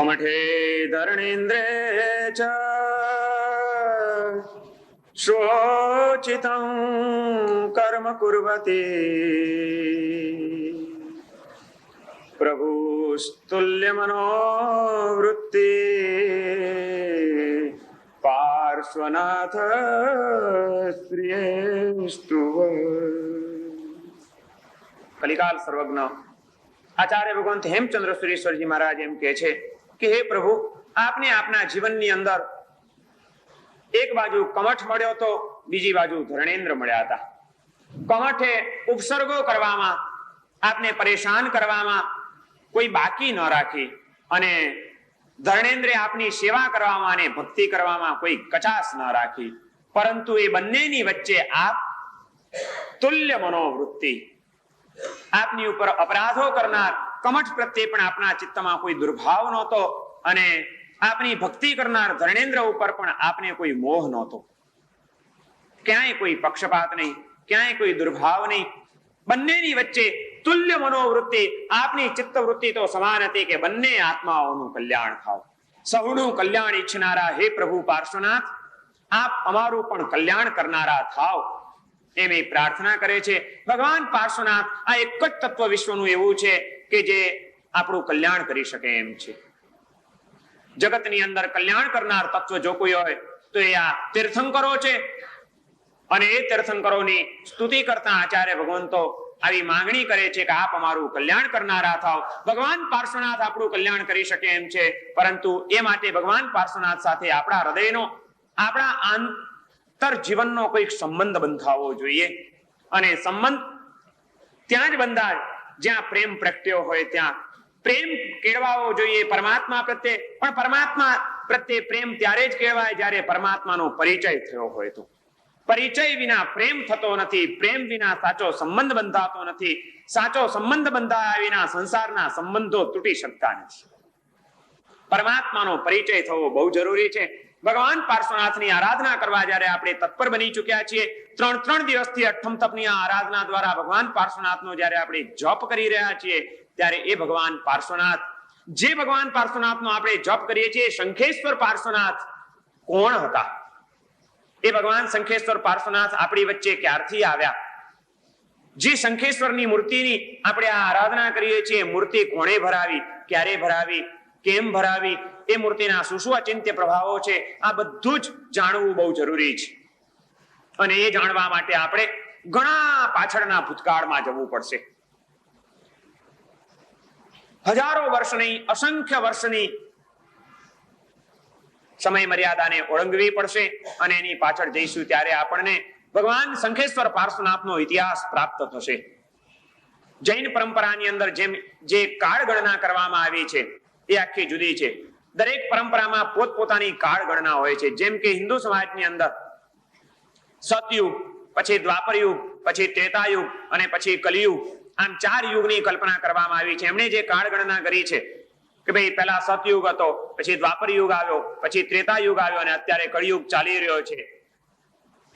कमठे धरणेन्द्रे च शोचितं कर्म कुर्वते प्रभुस्तुल्यमनोवृत्ति पार्श्वनाथ श्रियेस्तु। कलिकाल सर्वज्ञ आचार्य भगवंत हेमचंद्र सुरेश्वरजी महाराज एम कहे छे कि हे प्रभु, आपने आपना जीवननी अंदर एक बाजू कमठ मळ्यो तो बीजी बाजू धरणेन्द्र मळ्या हता। कमठे उपसर्गो करवामां आपने परेशान करवामां कोई बाकी न राखी अने धरणेन्द्रे आपनी सेवा करवामां ने भक्ति करवामां कोई कचास न राखी, परंतु ए बंनेनी वच्चे आप तुल्य मनोवृत्ति आपनी ऊपर अपराधो करनार कमठ प्रत्ये पण आपना चित्तमां कोई दुर्भाव नहोतो अने आपनी भक्ति करनार धरणेन्द्र ऊपर पण आपने कोई मोह नहोतो। क्यांय कोई पक्षपात नहीं, क्यांय कोई दुर्भाव नहीं, बंनेनी वच्चे तुल्य मनोवृत्ति आपनी चित्तवृत्ति तो समान हती के बंने आत्माओनुं कल्याण थाव। सहुनुं कल्याण इच्छनारा हे प्रभु पार्श्वनाथ, आप अमारुं पण कल्याण करनारा थाव एम प्रार्थना करे छे। भगवान पार्श्वनाथ आ एक ज तत्व विश्वनुं एवुं छे के जे आपणुं कल्याण करी शके एम छे। जगतनी अंदर कल्याण करनार तत्व जो कोई होय तो ए आ तीर्थंकरो छे अने ए तीर्थंकरोनी स्तुति करता आचार्य भगवंतो આવી માંગણી કરે છે કે આપ અમારું કલ્યાણ કરનારા થાઓ। ભગવાન પાર્શ્વનાથ આપણું કલ્યાણ કરી શકે એમ છે, પરંતુ એ માટે ભગવાન પાર્શ્વનાથ સાથે આપણા હૃદયનો આપણા આંતર જીવનનો કોઈક સંબંધ બંધાવવો જોઈએ અને સંબંધ ત્યાં જ બંધાય જ્યાં પ્રેમ પ્રગટ્યો હોય, ત્યાં પ્રેમ કેળવાવો જોઈએ પરમાત્મા પ્રત્યે। પણ પરમાત્મા પ્રત્યે પ્રેમ ત્યારે જ કેળવાય જ્યારે પરમાત્માનો પરિચય થયો હોય તો। परिचय विना प्रेम थतो नथी, प्रेम विना साचो संबंध बंधातो नथी, साचो संबंध बंधाया विना संसारना संबंधो तूटी शकता नथी। परमात्मानो परिचय थवो बहु जरूरी छे। भगवान पार्श्वनाथनी आराधना करवा ज्यारे आपणे तत्पर बनी चुक्या छीए, 3 दिवसथी अठम तपनी आराधना द्वारा भगवान पार्श्वनाथनो ज्यारे आपणे जप करी रह्या छीए त्यारे ए भगवान पार्श्वनाथ, जे भगवान पार्श्वनाथनो आपणे जप करीए छीए, शंखेश्वर पार्श्वनाथ कोण हता? ए भगवान शंखेश्वर पार्श्वनाथ आपणी वच्चे क्यारथी आव्या? जे शंखेश्वरनी मूर्तिनी आपणे आराधना करीए छीए, मूर्ति कोणे भरावी, क्यारे भरावी, केम भरावी, ए मूर्तिना शुं शुं अचिंत्य प्रभावो छे, आ बधुं ज जाणવું बहु जरूरी छे। अने ए जाणवा माटे आपणे घणा पाछळना भूतकाळमां जवुं पड़शे। हजारों वर्षनी, असंख्य वर्षनी समय मर्यादा ने ओळंगवी पड़शे अने एनी पाछळ जईशुं त्यारे आपणने भगवान शंखेश्वर पार्श्वनाथनो इतिहास प्राप्त थशे। जैन परंपरानी अंदर जेम जे काळ गणना करवामां आवी छे ए आखी जुदी छे। दरेक परंपरामां पोतपोतानी काळ गणना होय छे। जेम के हिंदू समाजनी अंदर सतयुग, पछी द्वापर युग, पछी त्रेतायुग अने पछी कलियुग, आम 4 युगनी कल्पना करवामां आवी छे। एमणे जे काळ गणना करी छे કે ભાઈ પહેલા સતયુગ હતો, પછી દ્વાપર યુગ આવ્યો, પછી ત્રેતા યુગ આવ્યો અને અત્યારે કળિયુગ ચાલી રહ્યો છે।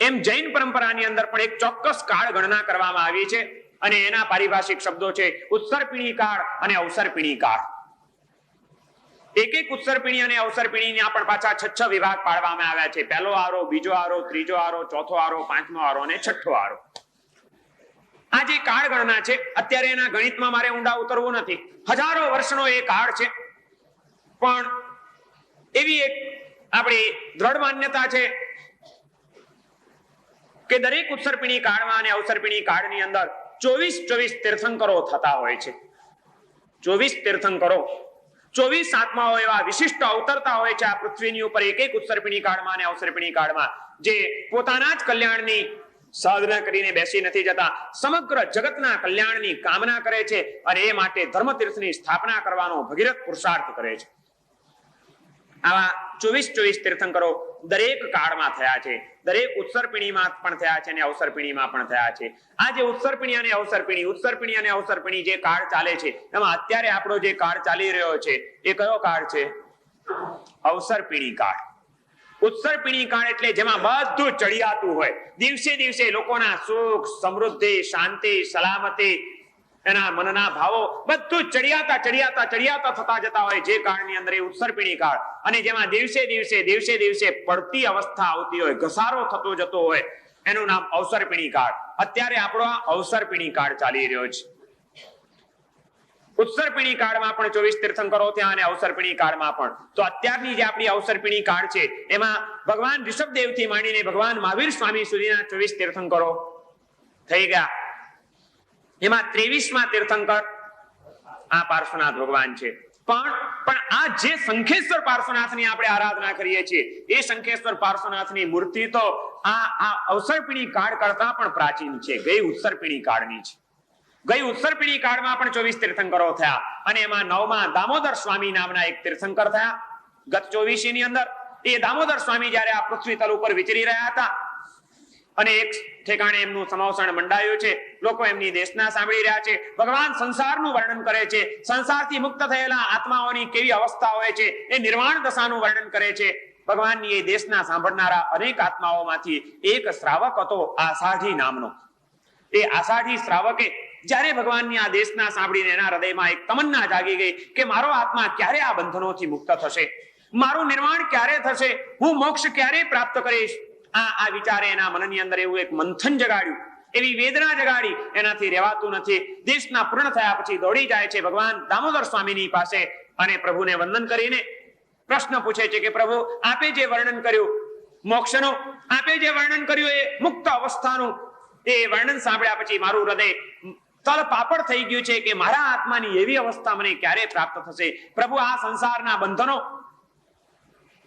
એમ જૈન પરંપરાની અંદર પણ એક ચોક્કસ કાળ ગણના કરવામાં આવી છે અને એના પારિભાષિક શબ્દો છે ઉત્તરપીણી કાળ અને અવસરપીણી કાળ। એક ઉત્તરપીણી અને અવસરપીણીના પણ પાછા 6 વિભાગ પાડવામાં આવ્યા છે। પહેલો આરો, બીજો આરો, ત્રીજો આરો, ચોથો આરો, પાંચમો આરો અને છઠ્ઠો આરો। આ જે કાળ ગણના છે અત્યારે એના ગણિતમાં મારે ઊંડા ઉતરવું નથી। હજારો વર્ષનો એ કાળ છે, પણ એવી એક આપણી દ્રઢ માન્યતા છે કે દરેક ઉત્તરપીણી કાળમાં અને અવસરપીણી કાળની અંદર 24 તીર્થંકરો થતા હોય છે। 24 તીર્થંકરો, 24 આત્માઓ એવા વિશિષ્ટ અવતરતા હોય છે આ પૃથ્વીની ઉપર એક ઉત્તરપીણી કાળમાં અને અવસરપીણી કાળમાં, જે પોતાના જ કલ્યાણની साधना करीने बेसी नथी जता, समग्र जगतना कल्याणनी कामना करे छे अने ए माटे धर्मतीर्थनी स्थापना करवानो भगीरथ पुरुषार्थ करे छे। आवा 24 तीर्थंकरो दरेक काळमां थया छे, दरेक उत्तरपीणीमां पण थया छे अने अवसरपीणीमां पण थया छे। आ जे उत्तरपीणी अने अवसरपीणी जे काळ चाले छे एमां अत्यारे आपणो जे काळ चाली रह्यो छे ए कयो काळ छे? अवसरपीणी काळ। उत्तरपीणी काळ એટલે જેમાં બધું ચડિયાતું હોય, દિવસે દિવસે લોકોના સુખ, સમૃદ્ધિ, શાંતિ, સલામતી એના મનના ભાવો બધું ચડિયાતા થતા જતા હોય, જે કાળની અંદર એ ઉત્સર્પિણી કાળ, અને જેમાં દિવસે દિવસે પડતી અવસ્થા આવતી હોય, ઘસારો થતો જતો હોય, એનું નામ અવસર્પિણી કાળ. અત્યારે આપણો આ અવસર્પિણી કાળ ચાલી રહ્યો છે. ઉત્સર્પિણી કાળમાં પણ 24 તીર્થંકરો થયા અને અવસર્પિણી કાળમાં પણ. તો અત્યારની જે આપણી અવસર્પિણી કાળ છે એમાં ભગવાન ઋષભદેવ થી માંડીને ભગવાન મહાવીર સ્વામી સુધીના 24 તીર્થંકરો થઈ ગયા. એમાં 23મા તીર્થંકર આ પાર્શ્વનાથ ભગવાન છે. પણ આ જે શંખેશ્વર પાર્શ્વનાથની આપણે આરાધના કરીએ છીએ, એ શંખેશ્વર પાર્શ્વનાથની મૂર્તિ તો આ અવસર્પિણી કાળ કરતા પણ પ્રાચીન છે, ગઈ ઉત્સર્પિણી કાળની છે. ગઈ ઉત્સર્પિણી કાળમાં પણ 24 તીર્થંકરો થયા, અને એમાં 9મા દામોદર સ્વામી નામના એક તીર્થંકર થયા. ગત 24 ની અંદર એ દામોદર સ્વામી જયારે આ પૃથ્વી તલ ઉપર વિચરી રહ્યા હતા અને એક ઠેકાણે એમનું સમાવસણ મંડાયું છે, લોકો એમની દેશના સાંભળી રહ્યા છે. ભગવાન સંસારનું વર્ણન કરે છે, સંસારથી મુક્ત થયેલા આત્માઓની કેવી અવસ્થા હોય છે, એ નિર્વાણ દશાનું વર્ણન કરે છે. ભગવાનની એ દેશના સાંભળનારા અનેક આત્માઓમાંથી એક શ્રાવક હતો આષાઢી નામનો. એ આષાઢી શ્રાવકે જ્યારે ભગવાનની આ દેશના સાંભળીને એના હૃદયમાં એક તમન્ના જાગી ગઈ કે મારો આત્મા ક્યારે આ બંધનોથી મુક્ત થશે, મારું નિર્વાણ ક્યારે થશે, હું મોક્ષ ક્યારે પ્રાપ્ત કરીશ. આ વિચારે એના મનની અંદર એવું એક મંથન જગાડ્યું, એવી વેદના જગાડી, એનાથી રહેવાતું નથી. દેશના પૂર્ણ થયા પછી દોડી જાય છે ભગવાન દામોદર સ્વામીની પાસે અને પ્રભુને વંદન કરીને પ્રશ્ન પૂછે છે કે પ્રભુ, આપે જે વર્ણન કર્યું મોક્ષનું, આપે જે વર્ણન કર્યું એ મુક્ત અવસ્થાનું, એ વર્ણન સાંભળ્યા પછી મારું હૃદય તલ પાપડ થઈ ગયું છે કે મારા આત્માની એવી અવસ્થા મને ક્યારે પ્રાપ્ત થશે. પ્રભુ, આ સંસારના બંધનો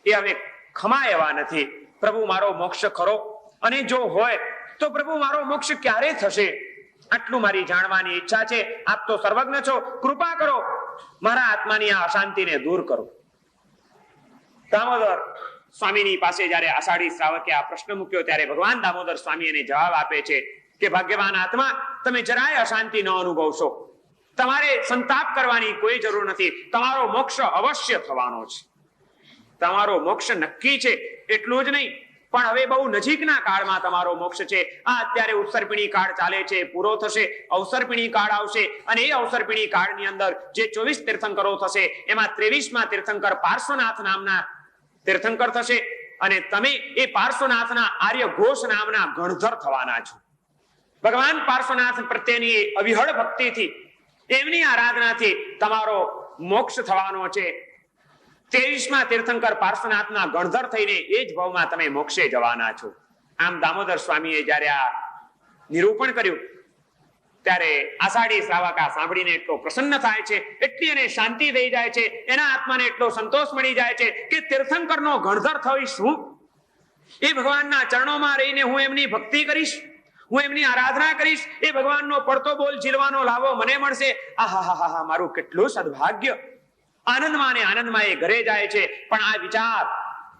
એ હવે ખમા એવા નથી. પ્રભુ, મારો મોક્ષ ખરો, અને જો હોય તો પ્રભુ મારો મોક્ષ ક્યારે થશે, આટલું મારી જાણવાની ઈચ્છા છે. આપ તો સર્વજ્ઞ છો, કૃપા કરો, મારા આત્માની આ અશાંતિને દૂર કરો. દામોદર સ્વામીની પાસે જયારે આષાઢી શ્રાવકે આ પ્રશ્ન મૂક્યો ત્યારે ભગવાન દામોદર સ્વામી એને જવાબ આપે છે કે ભાગ્યવાન આત્મા, તમે જરાય અશાંતિ ન અનુભવશો, તમારે સંતાપ કરવાની કોઈ જરૂર નથી. તમારો મોક્ષ અવશ્ય થવાનો છે, તમારો મોક્ષ નક્કી છે. એટલું જ નહીં, પણ હવે બહુ નજીકના કાળમાં તમારો મોક્ષ છે. આ અત્યારે ઉત્સર્પિણી કાળ ચાલે છે, પૂરો થશે, અવસર્પિણી કાળ આવશે, અને એ અવસર્પિણી કાળની અંદર જે 24 તીર્થંકરો થશે એમાં 23મા તીર્થંકર પાર્શ્વનાથ નામના તીર્થંકર થશે, અને તમે એ પાર્શ્વનાથના આર્ય ઘોષ નામના ગણધર થવાના છો. ભગવાન પાર્શ્વનાથ પ્રત્યેની અવિહળ ભક્તિથી, એમની આરાધનાથી તમારો મોક્ષ થવાનો છે. 23મા તીર્થંકર પાર્શ્વનાથના ગણધર થઈને એ જ ભાવમાં તમે મોક્ષે જવાના છો. આમ દામોદર સ્વામીએ જયારે આ નિરૂપણ કર્યું ત્યારે આષાઢી શ્રાવક આ સાંભળીને એટલો પ્રસન્ન થાય છે, એટલી એને શાંતિ થઈ જાય છે, એના આત્માને એટલો સંતોષ મળી જાય છે કે તીર્થંકરનો ગણધર થઈશ હું, એ ભગવાનના ચરણોમાં રહીને હું એમની ભક્તિ કરીશ, હું એમની આરાધના કરીશ, એ ભગવાનનો પડતો બોલ ઝીલવાનો લાવો મને મળશે. આહાહાહા, મારું કેટલું સદભાગ્ય. આનંદમાં ને આનંદમાં એ ઘરે જાય છે, પણ આ વિચાર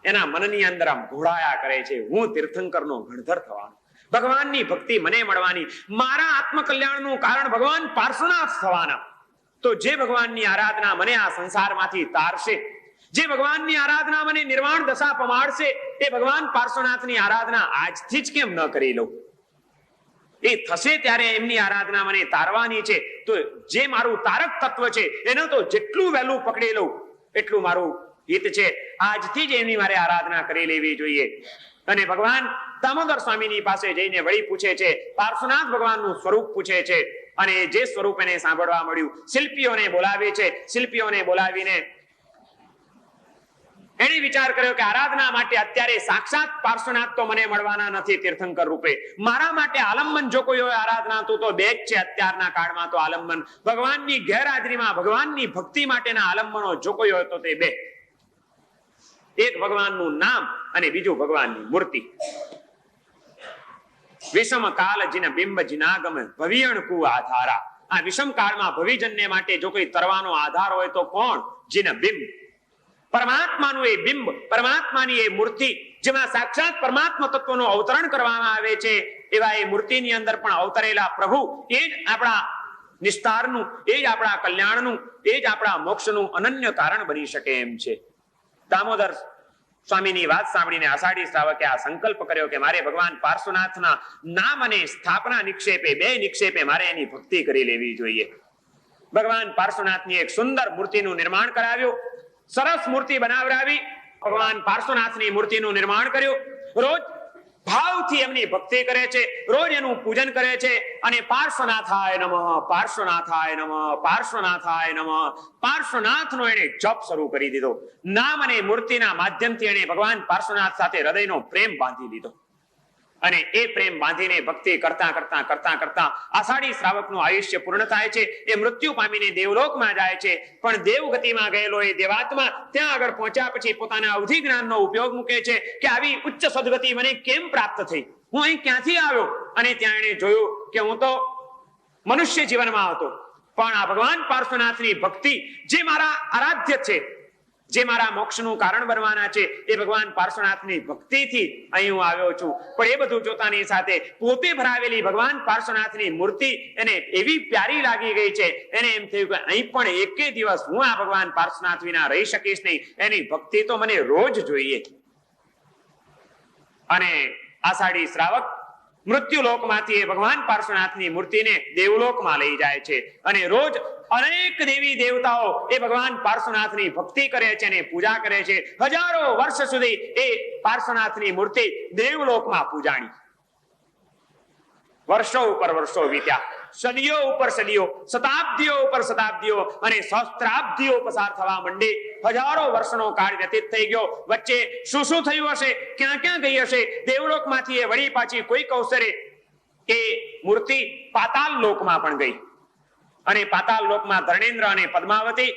એના મનની અંદર આમ ઘોળાયા કરે છે, હું તીર્થંકરનો ગણધર થવાનો, ભગવાનની ભક્તિ મને મળવાની, મારા આત્મકલ્યાણનું કારણ ભગવાન પાર્શ્વનાથ થવાના. તો જે ભગવાનની આરાધના મને આ સંસારમાંથી તારશે, જે ભગવાનની આરાધના મને નિર્વાણ દશા પમાડશે, એ ભગવાન પાર્શ્વનાથની આરાધના આજથી જ કેમ ન કરી લઉં. એ થશે ત્યારે એમની આરાધના મને તારવાની છે. તો જે મારું તારક તત્વ છે એને તો જેટલું વહેલું પકડી લઉં એટલું મારું હિત છે. આજથી જ એમની મારે આરાધના કરી લેવી જોઈએ. અને ભગવાન દામોદર સ્વામીની પાસે જઈને વળી પૂછે છે, પાર્શ્વનાથ ભગવાનનું સ્વરૂપ પૂછે છે, અને જે સ્વરૂપ એને સાંભળવા મળ્યું, શિલ્પીઓને બોલાવે છે. શિલ્પીઓને બોલાવીને એને વિચાર કર્યો કે આરાધના માટે અત્યારે સાક્ષાત પાર્શ્વનાથ તો મને મળવાના નથી તીર્થંકર રૂપે, મારા માટે આલંબન જો કોઈ હોય આરાધના તો બે જ છે અત્યારના કાળમાં. તો આલંબન ભગવાનની ગેરહાજરીમાં ભગવાનની ભક્તિ માટેના આલંબનો જો કોઈ હોય તો તે બે, એક ભગવાનનું નામ અને બીજું ભગવાનની મૂર્તિ. વિષમ કાલ જીન બિંબ જીનાગમ ભવિયણ કુ આધારા. આ વિષમ કાળમાં ભવિજનને માટે જો કોઈ તરવાનો આધાર હોય તો કોણ? જીન બિંબ, પરમાત્માનું એ બિંબ, પરમાત્માની એ મૂર્તિ, જેમાં સાક્ષાત પરમાત્મા તત્વનું અવતરણ કરવામાં આવે છે, એવા એ મૂર્તિની અંદર પણ અવતરેલા પ્રભુ એ જ આપણા નિસ્તારનું, એ જ આપણા કલ્યાણનું, એ જ આપણા મોક્ષનું અનન્ય કારણ બની શકે એમ છે. દામોદર સ્વામીની વાત સાંભળીને આષાઢી શ્રાવકે આ સંકલ્પ કર્યો કે મારે ભગવાન પાર્શ્વનાથના નામ અને સ્થાપના નિક્ષેપે, બે નિક્ષેપે મારે એની ભક્તિ કરી લેવી જોઈએ. ભગવાન પાર્શ્વનાથની એક સુંદર મૂર્તિનું નિર્માણ કરાવ્યું, સરસ મૂર્તિ બનાવડાવી ભગવાન પાર્શ્વનાથની મૂર્તિનું નિર્માણ કર્યું. રોજ ભાવથી એમની ભક્તિ કરે છે, રોજ એનું પૂજન કરે છે અને પાર્શ્વનાથાય નમઃ, પાર્શ્વનાથાય નમઃ, પાર્શ્વનાથાય નમઃ, પાર્શ્વનાથનો એને જપ શરૂ કરી દીધો. નામ અને મૂર્તિના માધ્યમથી એને ભગવાન પાર્શ્વનાથ સાથે હૃદયનો પ્રેમ બાંધી દીધો અને એ પ્રેમ બાંધીને ભક્તિ કરતા કરતા કરતા કરતા આષાઢી શ્રાવકનું આયુષ્ય પૂર્ણ થાય છે. એ મૃત્યુ પામીને દેવલોકમાં જાય છે, પણ દેવગતિમાં ગયેલો એ દેવાત્મા ત્યાં આગળ પહોંચ્યા પછી પોતાના અવધિ જ્ઞાનનો ઉપયોગ મૂકે છે કે આવી ઉચ્ચ સદગતિ મને કેમ પ્રાપ્ત થઈ, હું અહીં ક્યાંથી આવ્યો? અને ત્યાં એને જોયું કે હું તો મનુષ્ય જીવનમાં હતો, પણ આ ભગવાન પાર્શ્વનાથની ભક્તિ જે મારા આરાધ્ય છે, જે મારા મોક્ષનું કારણ બનવાના છે, એ ભગવાન પાર્શ્વનાથની ભક્તિથી અહીં હું આવ્યો છું. પણ એ બધું જોતાની સાથે પોતે ભરાવેલી ભગવાન પાર્શ્વનાથની મૂર્તિ એને એવી પ્યારી લાગી ગઈ છે, એને એમ થયું કે અહીં પણ એકે દિવસ હું આ ભગવાન પાર્શ્વનાથ વિના રહી શકીશ નહીં, એની ભક્તિ તો મને રોજ જોઈએ. અને આષાઢી શ્રાવક મૃત્યુ લોકમાંથી ભગવાન પાર્શ્વનાથની મૂર્તિને દેવલોકમાં લઈ જાય છે અને રોજ અનેક દેવી દેવતાઓ એ ભગવાન પાર્શ્વનાથની ભક્તિ કરે છે અને પૂજા કરે છે. હજારો વર્ષ સુધી એ પાર્શ્વનાથની મૂર્તિ દેવલોકમાં પૂજાણી. વર્ષો ઉપર વર્ષો વીત્યા, સદીઓ ઉપર સદીઓ, શતાબ્દીઓ ઉપર શતાબ્દીઓ અને સહસ્ત્રાબ્દીઓ પસાર થવા માંડી. હજારો વર્ષનો કાળ વ્યતીત થઈ ગયો. વચ્ચે શું શું થયું હશે, ક્યાં ક્યાં ગઈ હશે? દેવલોકમાંથી એ વળી પાછી કોઈક અવસરે એ મૂર્તિ પાતાળ લોકમાં પણ ગઈ અને પાતાળ લોકમાં ધર્ણેન્દ્ર અને પદ્માવતી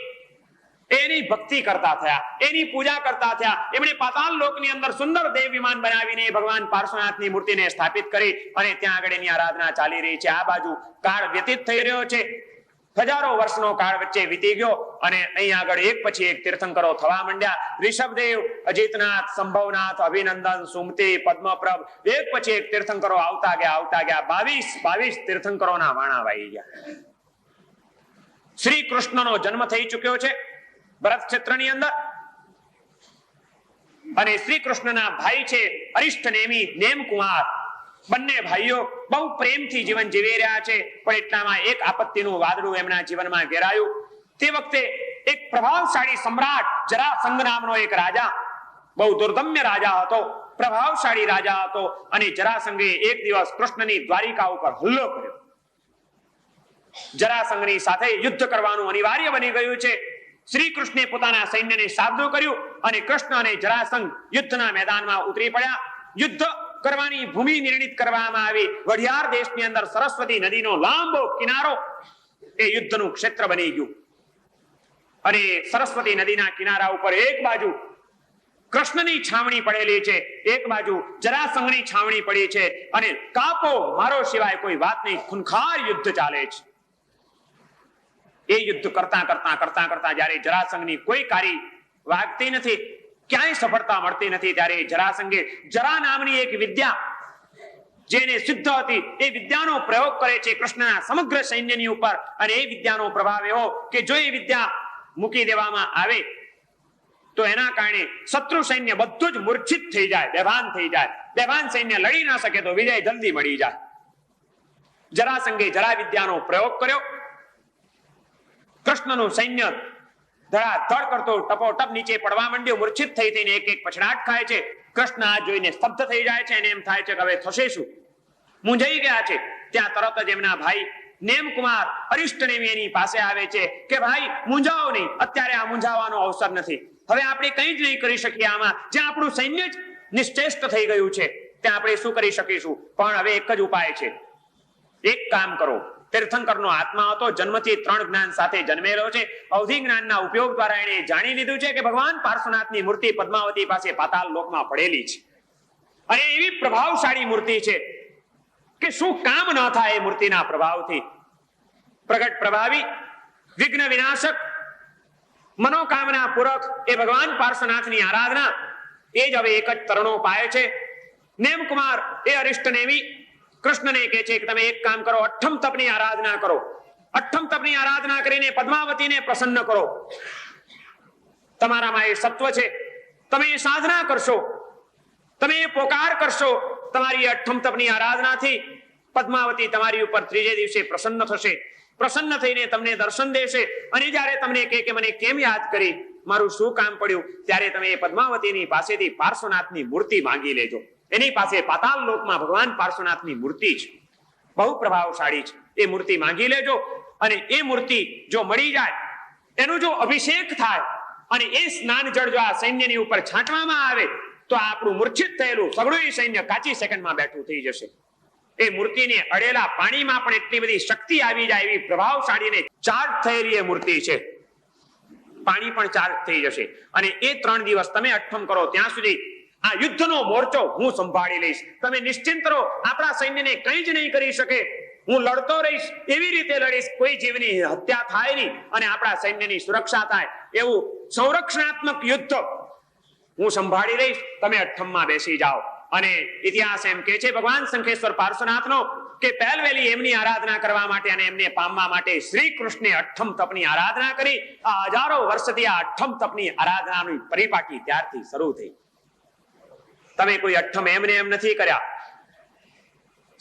એની ભક્તિ કરતા થયા, એની પૂજા કરતા થયા. એમણે પાતાળ લોકની અંદર સુંદર દેવ વિમાન બનાવીને ભગવાન પાર્શ્વનાથની મૂર્તિને સ્થાપિત કરી અને ત્યાં આગળ એની આરાધના ચાલી રહી છે. આ બાજુ કાળ વ્યતીત થઈ રહ્યો છે. હજારો વર્ષનો કાળ વચ્ચે વીતી ગયો અને અહીં આગળ એક પછી એક તીર્થંકરો થવા માંડ્યા. ઋષભદેવ, અજીતનાથ, સંભવનાથ, અભિનંદન, સુમતી, પદ્મપ્રભ, એક પછી એક તીર્થંકરો આવતા ગયા. 22 તીર્થંકરોના વાણા વાઈ ગયા. શ્રી કૃષ્ણનો જન્મ થઈ ચુક્યો છે ભરત ક્ષેત્રની અંદર અને શ્રી કૃષ્ણના ભાઈ છે અરિષ્ટ નેમી, નેમકુમાર. બંને ભાઈઓ બહુ પ્રેમથી જીવન જીવી રહ્યા છે, પણ એટલામાં એક આપત્તિનું વાદળું એમના જીવનમાં ઘેરાયું. તે વખતે એક પ્રભાવશાળી સમ્રાટ જરાસંઘ નામનો એક રાજા, બહુ દુર્દમ્ય રાજા હતો, પ્રભાવશાળી રાજા હતો અને જરાસંઘે એક દિવસ કૃષ્ણની દ્વારિકા ઉપર હુમલો કર્યો. જરાસંઘની સાથે યુદ્ધ કરવાનું અનિવાર્ય બની ગયું છે. શ્રી કૃષ્ણે પોતાના સૈન્યને સાબદું કર્યું અને કૃષ્ણ અને જરાસંઘ યુદ્ધના મેદાનમાં ઉતરી પડ્યા. યુદ્ધ કરવાની ભૂમિ નિર્ણિત કરવામાં આવી. વઢિયાર દેશની અંદર સરસ્વતી નદીનો લાંબો કિનારો એ યુદ્ધનું ક્ષેત્ર બની ગયું અને સરસ્વતી નદીના કિનારા ઉપર એક બાજુ કૃષ્ણની છાવણી પડેલી છે, એક બાજુ જરાસંઘની છાવણી પડી છે અને કાપો મારો સિવાય કોઈ વાત નહીં, ખૂનખાર યુદ્ધ ચાલે છે. એ યુદ્ધ કરતા કરતા કરતા કરતા જયારે જરાસંઘની કોઈ કારી વાગતી નથી, ક્યાંય સફળતા મળતી નથી, ત્યારે જરાસંઘે જરા નામની એક વિદ્યા જેને સિદ્ધ હતી એ વિદ્યાનો પ્રયોગ કરે છે કૃષ્ણના સમગ્ર સૈન્યની ઉપર અને એ વિદ્યાનો પ્રભાવ એવો કે જો એ વિદ્યા મૂકી દેવામાં આવે તો એના કારણે શત્રુ સૈન્ય બધું જ મૂર્છિત થઈ જાય, બેભાન થઈ જાય. બેભાન સૈન્ય લડી ના શકે તો વિજય જલ્દી મળી જાય. જરાસંઘે જરા વિદ્યાનો પ્રયોગ કર્યો. કૃષ્ણનું સૈન્ય ધડાધડ કરતો ટપોટપ નીચે પડવા માંડ્યો. મૂર્છિત થઈ થઈને એક એક પછડાટ ખાય છે. કૃષ્ણ આ જોઈને સ્તબ્ધ થઈ જાય છે અને એમ થાય છે કે હવે થશે શું, મૂંઝાઈ ગયા છે. ત્યાં તરત જ એમના ભાઈ નેમકુમાર અરિષ્ટ નેમી એની પાસે આવે છે કે ભાઈ મૂંઝાઓ નહીં, અત્યારે આ મૂંઝાવાનો અવસર નથી, હવે આપણે કંઈ જ નહીં કરી શકીએ. આમાં જ્યાં આપણું સૈન્ય જ નિશ્ચેષ્ટ થઈ ગયું છે ત્યાં આપણે શું કરી શકીશું? પણ હવે એક જ ઉપાય છે, એક કામ કરો. તીર્થંકરનો આત્મા હતો, જન્મથી 3 જ્ઞાન સાથે જન્મેલો છે. અવધિ જ્ઞાનના ઉપયોગ દ્વારા એને જાણી લીધું છે કે ભગવાન પાર્શ્વનાથની મૂર્તિ પદ્માવતી પાસે પાતાળ લોકમાં પડેલી છે અને એવી પ્રભાવશાળી મૂર્તિ છે કે શું કામ ન થાય. એ મૂર્તિના પ્રભાવથી પ્રગટ પ્રભાવી, વિઘ્ન વિનાશક, મનોકામના પૂરક એ ભગવાન પાર્શ્વનાથની આરાધના એ જ હવે એક જ તરણો પાય છે. નેમકુમાર એ અરિષ્ટ નેમી કૃષ્ણને કહે છે કે તમે એક કામ કરો, અઠ્ઠમ તપની આરાધના કરો. અઠ્ઠમ તપની આરાધના કરીને પદ્માવતીને પ્રસન્ન કરો. તમારામાં એ સત્વ છે, તમે સાધના કરશો, તમે પોકાર કરશો, તમારી અઠ્ઠમ તપની આરાધનાથી પદ્માવતી તમારી ઉપર ત્રીજે દિવસે પ્રસન્ન થશે. પ્રસન્ન થઈને તમને દર્શન દેશે અને જ્યારે તમને કે મને કેમ યાદ કરી, મારું શું કામ પડ્યું, ત્યારે તમે પદ્માવતીની પાસેથી પાર્શ્વનાથની મૂર્તિ માંગી લેજો. એની પાસે પાતાળ લોકમાં ભગવાન પાર્શ્વનાથની મૂર્તિ છે, બહુ પ્રભાવશાળી છે. એ મૂર્તિ માંગી લેજો અને એ મૂર્તિ જો મળી જાય, એનો જો અભિષેક થાય અને એ સ્નાન જળ જો આ સૈન્યની ઉપર છાંટવામાં આવે તો આપણું મૂર્છિત થયેલું સગળું સૈન્ય કાચી સેકન્ડમાં બેઠું થઈ જશે. એ મૂર્તિને અડેલા પાણીમાં પણ એટલી બધી શક્તિ આવી જાય એવી પ્રભાવશાળી ને ચાર્જ થયેલી એ મૂર્તિ છે. પાણી પણ ચાર્જ થઈ જશે અને એ 3 દિવસ તમે અઠ્ઠમ કરો ત્યાં સુધી આ યુદ્ધનો મોરચો હું સંભાળી લઈશ. તમે નિશ્ચિંત રહો, આપણા સૈન્યને કંઈ જ નહીં કરી શકે. હું લડતો રહીશ, એવી રીતે લડીશ, કોઈ જીવની હત્યા થાય નહીં અને આપણા સૈન્યની સુરક્ષા થાય એવું સંરક્ષણાત્મક યુદ્ધ હું સંભાળી રહીશ. તમે અઠ્ઠમમાં બેસી જાઓ. અને ઇતિહાસ એમ કે છે ભગવાન શંખેશ્વર પાર્શ્વનાથનો કે પહેલવેલી એમની આરાધના કરવા માટે અને એમને પામવા માટે શ્રી કૃષ્ણે અઠ્ઠમ તપની આરાધના કરી. આ હજારો વર્ષથી આ અઠ્ઠમ તપની આરાધનાની પરિપાટી ત્યારથી શરૂ થઈ. તમે કોઈ અઠ્ઠમ એમને એમ નથી કર્યા.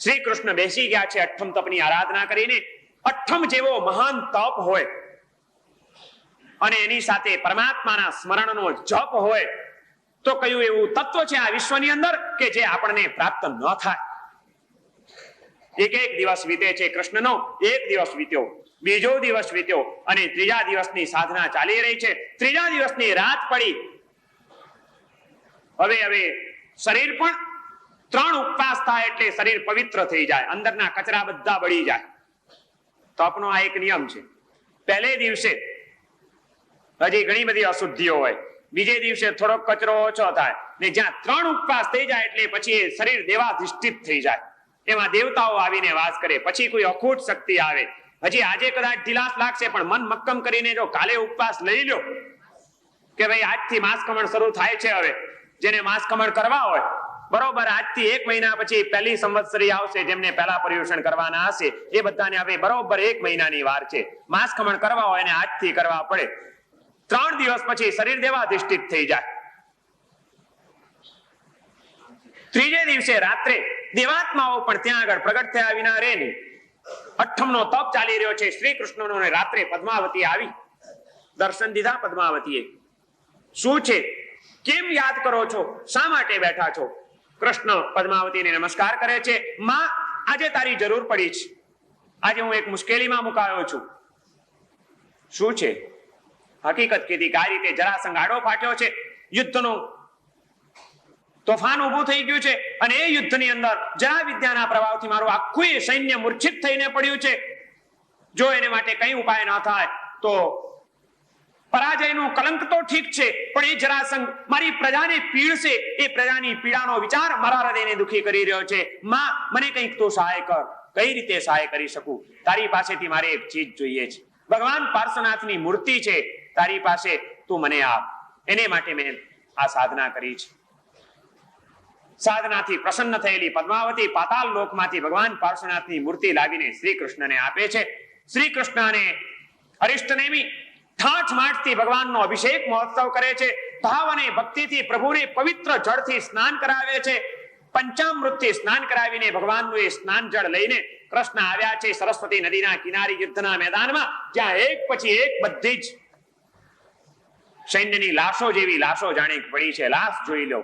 શ્રી કૃષ્ણ બેસી ગયા છે અઠ્ઠમ તપની આરાધના કરીને. અઠ્ઠમ જેવો મહાન તપ હોય અને એની સાથે પરમાત્માના સ્મરણનો જપ હોય તો કયું એવું તત્વ છે આ વિશ્વની અંદર કે જે આપણને પ્રાપ્ત ન થાય. એક દિવસ વીતે છે કૃષ્ણનો, એક દિવસ વીત્યો, બીજો દિવસ વીત્યો અને ત્રીજા દિવસની સાધના ચાલી રહી છે. ત્રીજા દિવસની રાત પડી. હવે શરીર પણ 3 ઉપવાસ થાય એટલે શરીર પવિત્ર થઈ જાય, અંદરના કચરા બધા બળી જાય. તપનો આ એક નિયમ છે. પહેલે દિવસે હજી ઘણી બધી અશુદ્ધિઓ હોય, બીજે દિવસે થોડોક કચરો ઓછો થાય ને જ્યાં 3 ઉપવાસ થઈ જાય એટલે પછી શરીર દેવાધિષ્ઠિત થઈ જાય. એમાં દેવતાઓ આવીને વાસ કરે. પછી કોઈ અખૂટ શક્તિ આવે. હજી આજે કદાચ ઢીલાસ લાગશે પણ મન મક્કમ કરીને જો કાલે ઉપવાસ લઈ લો કે ભાઈ આજથી માસકમણ શરૂ થાય છે. હવે જેને માસકમણ કરવા હોય બરોબર, આજથી 1 મહિના પછી પહેલી સંવત્સરી આવશે, જેમને પહેલા પર્યુષણ કરવાના હશે એ બધાને હવે બરોબર 1 મહિનાની વાર છે. માસકમણ કરવા હોય એને આજથી કરવા પડે. 3 દિવસ પછી શરીર દેવાધિષ્ઠિત થઈ જાય. ત્રીજે દિવસે રાત્રે દેવાત્માઓ પણ ત્યાં આગળ પ્રગટ થયા વિના રહે નહીં. અઠ્ઠમનો તપ ચાલી રહ્યો છે શ્રી કૃષ્ણનો અને રાત્રે પદ્માવતી આવી. દર્શન દીધા પદ્માવતીએ. શું છે, કેમ યાદ કરો છો, શા માટે બેઠા છો? કૃષ્ણ પદ્માવતીને નમસ્કાર કરે છે. માં, આજે તારી જરૂર પડી છે. આજે હું એક મુશ્કેલીમાં મુકાયો છું. શું છે? હકીકત કીધી કે આ રીતે જરાસંઘ આડો ફાટ્યો છે, યુદ્ધનો તોફાન ઊભું થઈ ગયું છે અને એ યુદ્ધની અંદર જરા વિદ્યાના પ્રભાવથી મારું આખું એ સૈન્ય મૂર્છિત થઈને પડ્યું છે. જો એને માટે કઈ ઉપાય ન થાય તો પરાજયનું કલંક તો ઠીક છે પણ એ જરાસંઘ મારી પ્રજાને પીડશે. એ પ્રજાની પીડાનો વિચાર મારા હૃદયને દુખી કરી રહ્યો છે. માં, મને કંઈક તો સહાય કર. કઈ રીતે સહાય કરી શકું? તારી પાસેથી મારે એક ચીજ જોઈએ છે. ભગવાન પાર્શ્વનાથની મૂર્તિ છે તારી પાસે, તું મને આપ. એને માટે મેં આ સાધના કરી છે. સાધનાથી પ્રસન્ન થયેલી પદ્માવતી પાતાળ લોકમાંથી ભગવાન પાર્શ્વનાથની મૂર્તિ લાવીને શ્રી કૃષ્ણને આપે છે. શ્રી કૃષ્ણને અરિષ્ટનેમી ઠાઠ માઠથી ભગવાનનો અભિષેક મહોત્સવ કરે છે. ભાવ અને ભક્તિથી પ્રભુને પવિત્ર જળથી સ્નાન કરાવે છે. પંચામૃતથી સ્નાન કરાવીને ભગવાનનું એ સ્નાન જળ લઈને કૃષ્ણ આવ્યા છે સરસ્વતી નદીના કિનારે યુદ્ધના મેદાનમાં, જ્યાં એક પછી એક બધી જ સૈન્યની લાશો જેવી લાશો જાણે પડી છે. લાશ જોઈ લો.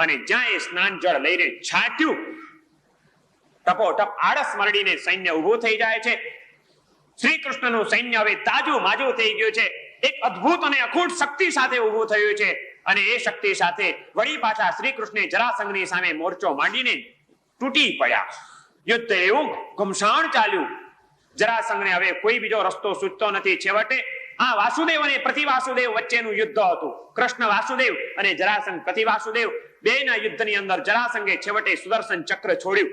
અને જ્યાં એ સ્નાન જળ લઈને છાંટ્યું, ટપોટપ આળસ મરડીને સૈન્ય ઊભું થઈ જાય છે. શ્રી કૃષ્ણનું સૈન્ય હવે તાજું માજું થઈ ગયું છે. એક અદ્ભુત અને અખૂટ શક્તિ સાથે ઊભું થયું છે અને એ શક્તિ સાથે વળી પાછા શ્રી કૃષ્ણે જરાસંઘની સામે મોરચો માંડીને તૂટી પડ્યા. યુદ્ધ એવું ઘમસાણ ચાલ્યું. જરાસંઘને હવે કોઈ બીજો રસ્તો સૂચતો નથી. છેવટે આ વાસુદેવ અને પ્રતિવાસુદેવ વચ્ચેનું યુદ્ધ હતું. કૃષ્ણ વાસુદેવ અને જરાસંઘ પ્રતિવાસુદેવ બેના યુદ્ધની અંદર જરાસંઘે છેવટે સુદર્શન ચક્ર છોડ્યું.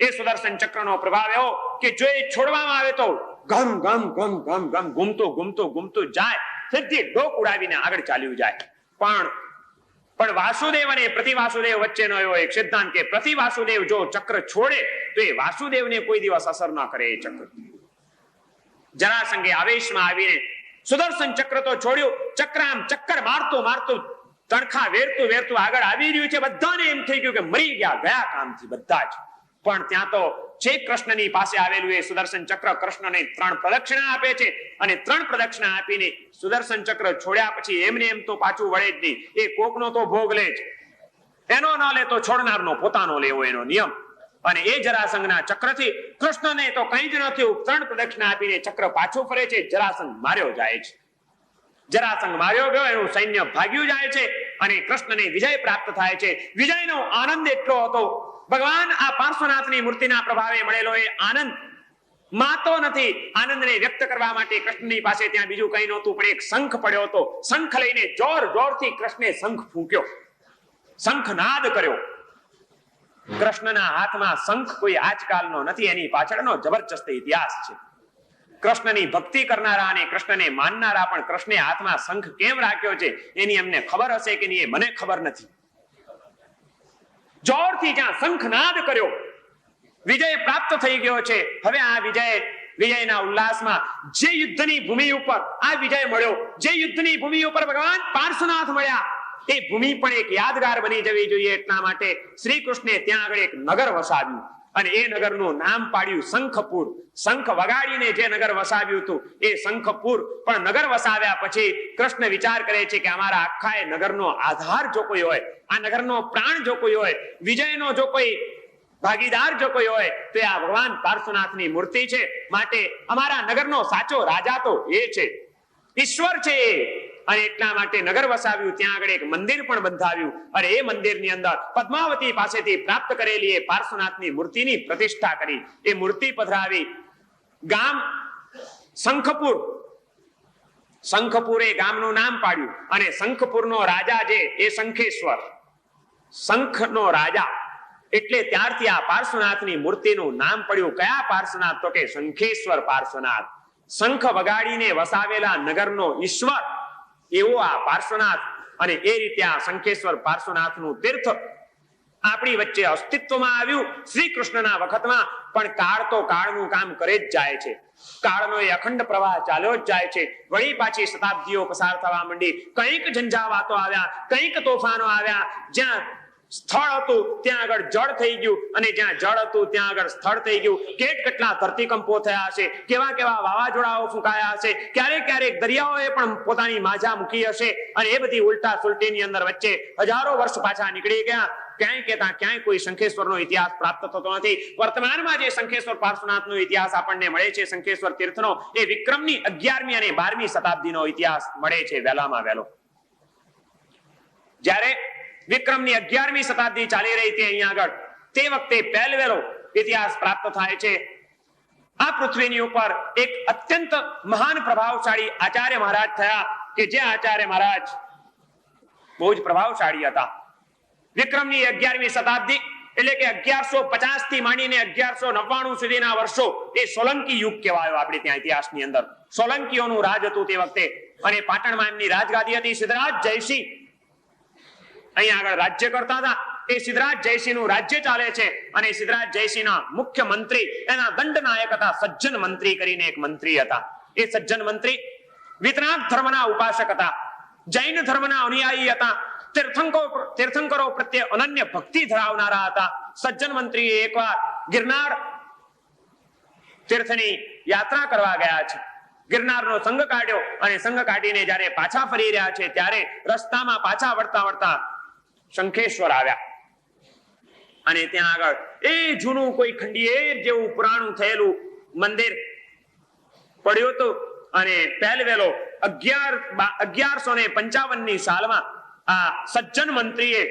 એ સુદર્શન ચક્રનો પ્રભાવ એવો કે જો એ છોડવામાં આવે તો ગમ ગમ ગમ ગમ ગમ ઘૂમતું જાય, સીધી ડોક ઉડાવીને આગળ ચાલ્યું જાય. પણ વાસુદેવ અને પ્રતિવાસુદેવ વચ્ચેનો એવો એક સિદ્ધાંત કે પ્રતિવાસુદેવ જો ચક્ર છોડે તો એ વાસુદેવને કોઈ દિવસ અસર ન કરે. એ ચક્ર જરાસંઘે આવેશમાં આવીને સુદર્શન ચક્ર તો છોડ્યું. ચક્કર મારતું તણખા વેરતું વેરતું આગળ આવી રહ્યું છે. બધાને એમ થઈ ગયું કે મરી ગયા કામથી બધા જ. પણ ત્યાં તો જે કૃષ્ણની પાસે આવેલું એ સુદર્શન ચક્ર કૃષ્ણને 3 પ્રદક્ષિણા આપે છે અને 3 પ્રદક્ષિણા આપીને સુદર્શન ચક્ર છોડ્યા પછી એમને એમ તો પાછું વળે જ નહીં. એ કોકનો તો ભોગ લે જ, એનો ન લે તો છોડનારનો પોતાનો લેવો એનો નિયમ. અને એ જરાસંઘના ચક્રથી કૃષ્ણને તો કંઈ જ ન થયું. 3 પ્રદક્ષિણા આપીને ચક્ર પાછું ફરે છે. જરાસંઘ માર્યો જાય છે. જરાસંઘ માર્યો ગયો, એનું સૈન્ય ભાગ્યું જાય છે અને કૃષ્ણને વિજય પ્રાપ્ત થાય છે. વિજયનો આનંદ એટલો હતો, ભગવાન આ પાર્શ્વનાથની મૂર્તિના પ્રભાવે મળેલો એ આનંદ માતો નથી. આનંદને વ્યક્ત કરવા માટે કૃષ્ણની પાસે ત્યાં બીજું કંઈ નહોતું, પણ એક શંખ પડ્યો હતો. શંખ લઈને જોરથી કૃષ્ણે શંખ ફૂંક્યો, શંખનાદ કર્યો. કૃષ્ણના હાથમાં શંખ કોઈ આજકાલનો નથી, એની પાછળનો જબરજસ્ત ઇતિહાસ છે. કૃષ્ણની ભક્તિ કરનારા અને કૃષ્ણને માનનારા પણ કૃષ્ણે હાથમાં શંખ કેમ રાખ્યો છે એની અમને ખબર હશે કે નહીં, મને ખબર નથી. જોરથી જ્યાં શંખનાદ કર્યો, વિજય પ્રાપ્ત થઈ ગયો છે. હવે આ વિજયના ઉલ્લાસમાં જે યુદ્ધની ભૂમિ ઉપર આ વિજય મળ્યો, જે યુદ્ધની ભૂમિ ઉપર ભગવાન પાર્શ્વનાથ મળ્યા, એ ભૂમિ પણ એક યાદગાર બની જવી જોઈએ. એટલા માટે શ્રી કૃષ્ણે ત્યાં આગળ એક નગર વસાવ્યું અને એ નગરનું નામ પાડ્યું શંખપુર. શંખ વગાડીને જે નગર વસાવ્યું હતું એ શંખપુર. પણ નગર વસાવ્યા પછી કૃષ્ણ વિચાર કરે છે કે અમારા આખા એ નગરનો આધાર જો કોઈ હોય, આ નગરનો પ્રાણ જો કોઈ હોય, વિજયનો જો કોઈ ભાગીદાર જો કોઈ હોય તો આ ભગવાન પાર્શ્વનાથની મૂર્તિ છે. માટે અમારા નગરનો સાચો રાજા તો એ છે, ઈશ્વર છે. અને એટલા માટે નગર વસાવ્યું. ત્યાં આગળ એક મંદિર પણ બંધાવ્યું અને એ મંદિરની અંદર પદ્માવતી પાસેથી પ્રાપ્ત કરેલી એ પાર્શ્વનાથની મૂર્તિની પ્રતિષ્ઠા કરી. એ મૂર્તિ પધરાવી. ગામ શંખપુર, શંખપુર એ ગામનું નામ પાડ્યું અને શંખપુરનો રાજા જે એ શંખેશ્વર, શંખનો રાજા. એટલે ત્યારથી આ પાર્શ્વનાથની મૂર્તિનું નામ પડ્યું. કયા પાર્શ્વનાથ? તો કે શંખેશ્વર પાર્શ્વનાથ. શંખ વગાડીને વસાવેલા નગરનો ઈશ્વર એવો આ પાર્શ્વનાથ. અને એ રીતે આ શંખેશ્વર પાર્શ્વનાથનું તીર્થ આપણી વચ્ચે અસ્તિત્વમાં આવ્યું શ્રી કૃષ્ણના વખતમાં. પણ કાળ તો કાળનું કામ કરે જ જાય છે. કાળનો એ અખંડ પ્રવાહ ચાલ્યો જ જાય છે. વળી પાછી શતાબ્દીઓ પસાર થવા માંડી. કંઈક ઝંઝાવાતો આવ્યા, કંઈક તોફાનો આવ્યા. જ્યાં સ્થળ હતું ત્યાં આગળ જળ થઈ ગયું અને જ્યાં જળ હતું ત્યાં આગળ સ્થળ થઈ ગયું. કેટલા ધરતીકંપો થયા હશે, કેવા વાવાઝોડાઓ ફૂંકાયા હશે, ક્યારેક દરિયાઓએ પણ પોતાની માજા મૂકી હશે. અને એ બધી ઉલટા સુલટીની અંદર વચ્ચે હજારો વર્ષ પાછા નીકળી ગયા. ક્યાંય કોઈ શંખેશ્વરનો ઇતિહાસ પ્રાપ્ત થતો નથી. વર્તમાનમાં જે શંખેશ્વર પાર્શ્વનાથનો ઇતિહાસ આપણને મળે છે, શંખેશ્વર તીર્થનો, એ વિક્રમની 11મી અને 12મી શતાબ્દીનો ઇતિહાસ મળે છે, વહેલામાં વહેલો. જ્યારે વિક્રમની 11મી શતાબ્દી ચાલી રહી હતી અહીંયા આગળ, તે વખતે પહેલવેલો ઇતિહાસ પ્રાપ્ત થાય છે. આ પૃથ્વીની ઉપર એક અત્યંત મહાન પ્રભાવશાળી આચાર્ય મહારાજ થયા કે જે આચાર્ય મહારાજ બહુ જ પ્રભાવશાળી હતા. વિક્રમની 11મી શતાબ્દી એટલે કે 1150 થી માંડીને 1199 સુધીના વર્ષો એ સોલંકી યુગ કહેવાયો આપણે ત્યાં ઇતિહાસની અંદર. સોલંકીઓનું રાજ હતું તે વખતે અને પાટણમાં એમની રાજગાદી હતી. સિદ્ધરાજ જયસિંહ અહીંયા આગળ રાજ્ય કરતા હતા. એ સિદ્ધરાજ જયસિંહનું રાજ્ય ચાલે છે અને સિદ્ધરાજ જયસિંહના મુખ્ય મંત્રી એના દંડનાયક હતા સજ્જન મંત્રી કરીને એક મંત્રી હતા. એ સજ્જન મંત્રી વિતરાગ ધર્મના ઉપાસક હતા, જૈન ધર્મના અનુયાયી હતા, તીર્થંકરો પ્રત્યે અનન્ય ભક્તિ ધરાવનારા હતા. સજ્જન મંત્રીએ એકવાર ગિરનાર તીર્થની યાત્રા કરવા ગયા છે. ગિરનારનો સંઘ કાઢ્યો અને સંઘ કાઢીને જ્યારે પાછા ફરી રહ્યા છે ત્યારે રસ્તામાં પાછા વળતા શંખેશ્વર આવ્યા અને ત્યાં આગળ એ જૂનું કોઈ ખંડિયેર જેવું પુરાણું થયેલું મંદિર પડ્યું હતું. અને પહેલવેલો 1155ની સાલમાં આ સજ્જન મંત્રીએ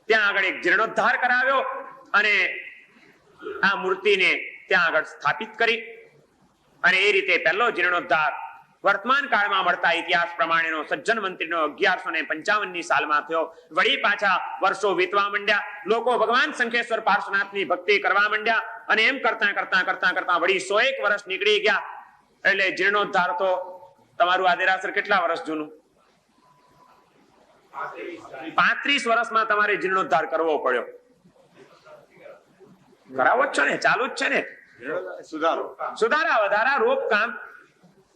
ત્યાં આગળ એક જીર્ણોદ્ધાર કરાવ્યો અને આ મૂર્તિને ત્યાં આગળ સ્થાપિત કરી. અને એ રીતે પહેલો જીર્ણોદ્ધાર વર્તમાન કાળમાં મળતા ઇતિહાસ પ્રમાણેનો સજ્જન મંત્રીનો 1155ની સાલમાં થયો. વળી પાછા વર્ષો વીતવા માંડ્યા. લોકો ભગવાન શંખેશ્વર પાર્શ્વનાથની ભક્તિ કરવા માંડ્યા અને એમ કરતા વળી 101 વર્ષ નીકળી ગયા. એટલે જીર્ણોદ્ધાર તો તમારું આ દેરાસર કેટલા વર્ષ જૂનું? 35 વર્ષમાં તમારે જીર્ણોદ્ધાર કરવો પડ્યો. કરાવો જ છો ને, ચાલુ જ છે ને, સુધારા વધારા રોપ કામ.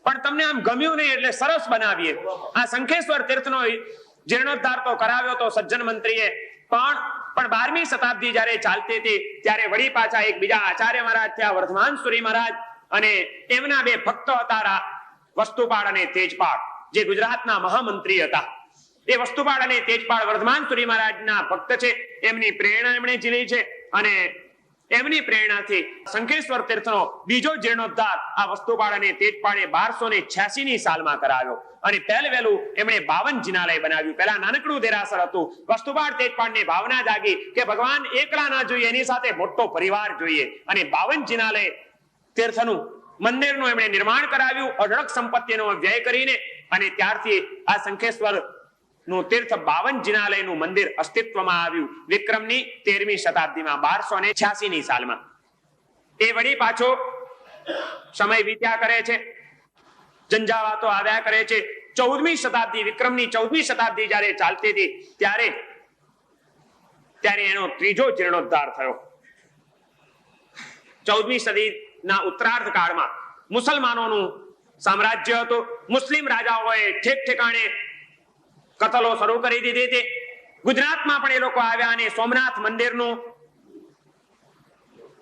પણ તમને આમ ગમ્યું નહીં એટલે સરસ બનાવીએ. આ શંખેશ્વર તીર્થનો જીર્ણોદ્ધાર તો કરાવ્યો તો સજ્જન મંત્રીએ, પણ 12મી શતાબ્દી જ્યારે ચાલતી હતી ત્યારે વળી પાછા એક બીજા આચાર્ય મહારાજ થયા, વર્ધમાન સુરી મહારાજ, અને એમના બે ભક્તો હતા, વસ્તુપાળ અને તેજપાળ, જે ગુજરાતના મહામંત્રી હતા. એ વસ્તુપાળ અને તેજપાળ વર્ધમાન સુરી મહારાજના ભક્ત છે. એમની પ્રેરણા એમણે ઝીલી છે અને એમની પ્રેરણાથી શંખેશ્વર તીર્થનો બીજો જીર્ણોદ્ધાર આ વસ્તુપાળ અને તેજપાળે 1286 ની સાલમાં કરાવ્યો. અને પહેલું એમણે 52 જિનાલય બનાવ્યું. પહેલા નાનકડું દેરાસર હતું. વસ્તુપાળ તેજપાળની ભાવના જાગી કે ભગવાન એકલા ના જોઈએ, એની સાથે મોટો પરિવાર જોઈએ, અને 52 જિનાલય તીર્થનું મંદિરનું એમણે નિર્માણ કરાવ્યું, અઢળક સંપત્તિનો વ્યય કરીને. અને ત્યારથી આ શંખેશ્વર નું તીર્થ 52 જિનાલયનું મંદિર અસ્તિત્વમાં આવ્યું વિક્રમની 13મી શતાબ્દીમાં 1286 ની સાલમાં. એ વળી પાછો સમય વીત્યા કરે છે, ઝંઝાવાતો આવ્યા કરે છે. 14મી શતાબ્દી, વિક્રમની 14મી શતાબ્દી જ્યારે ચાલતી હતી ત્યારે એનો ત્રીજો જીર્ણોદ્ધાર થયો. 14મી સદીના ઉત્તરાર્ધ કાળમાં મુસલમાનોનું સામ્રાજ્ય હતું. મુસ્લિમ રાજાઓએ ઠેક ઠેકાણે કતલો શરૂ કરી દીધી હતી. ગુજરાતમાં પણ એ લોકો આવ્યા અને સોમનાથ મંદિરનું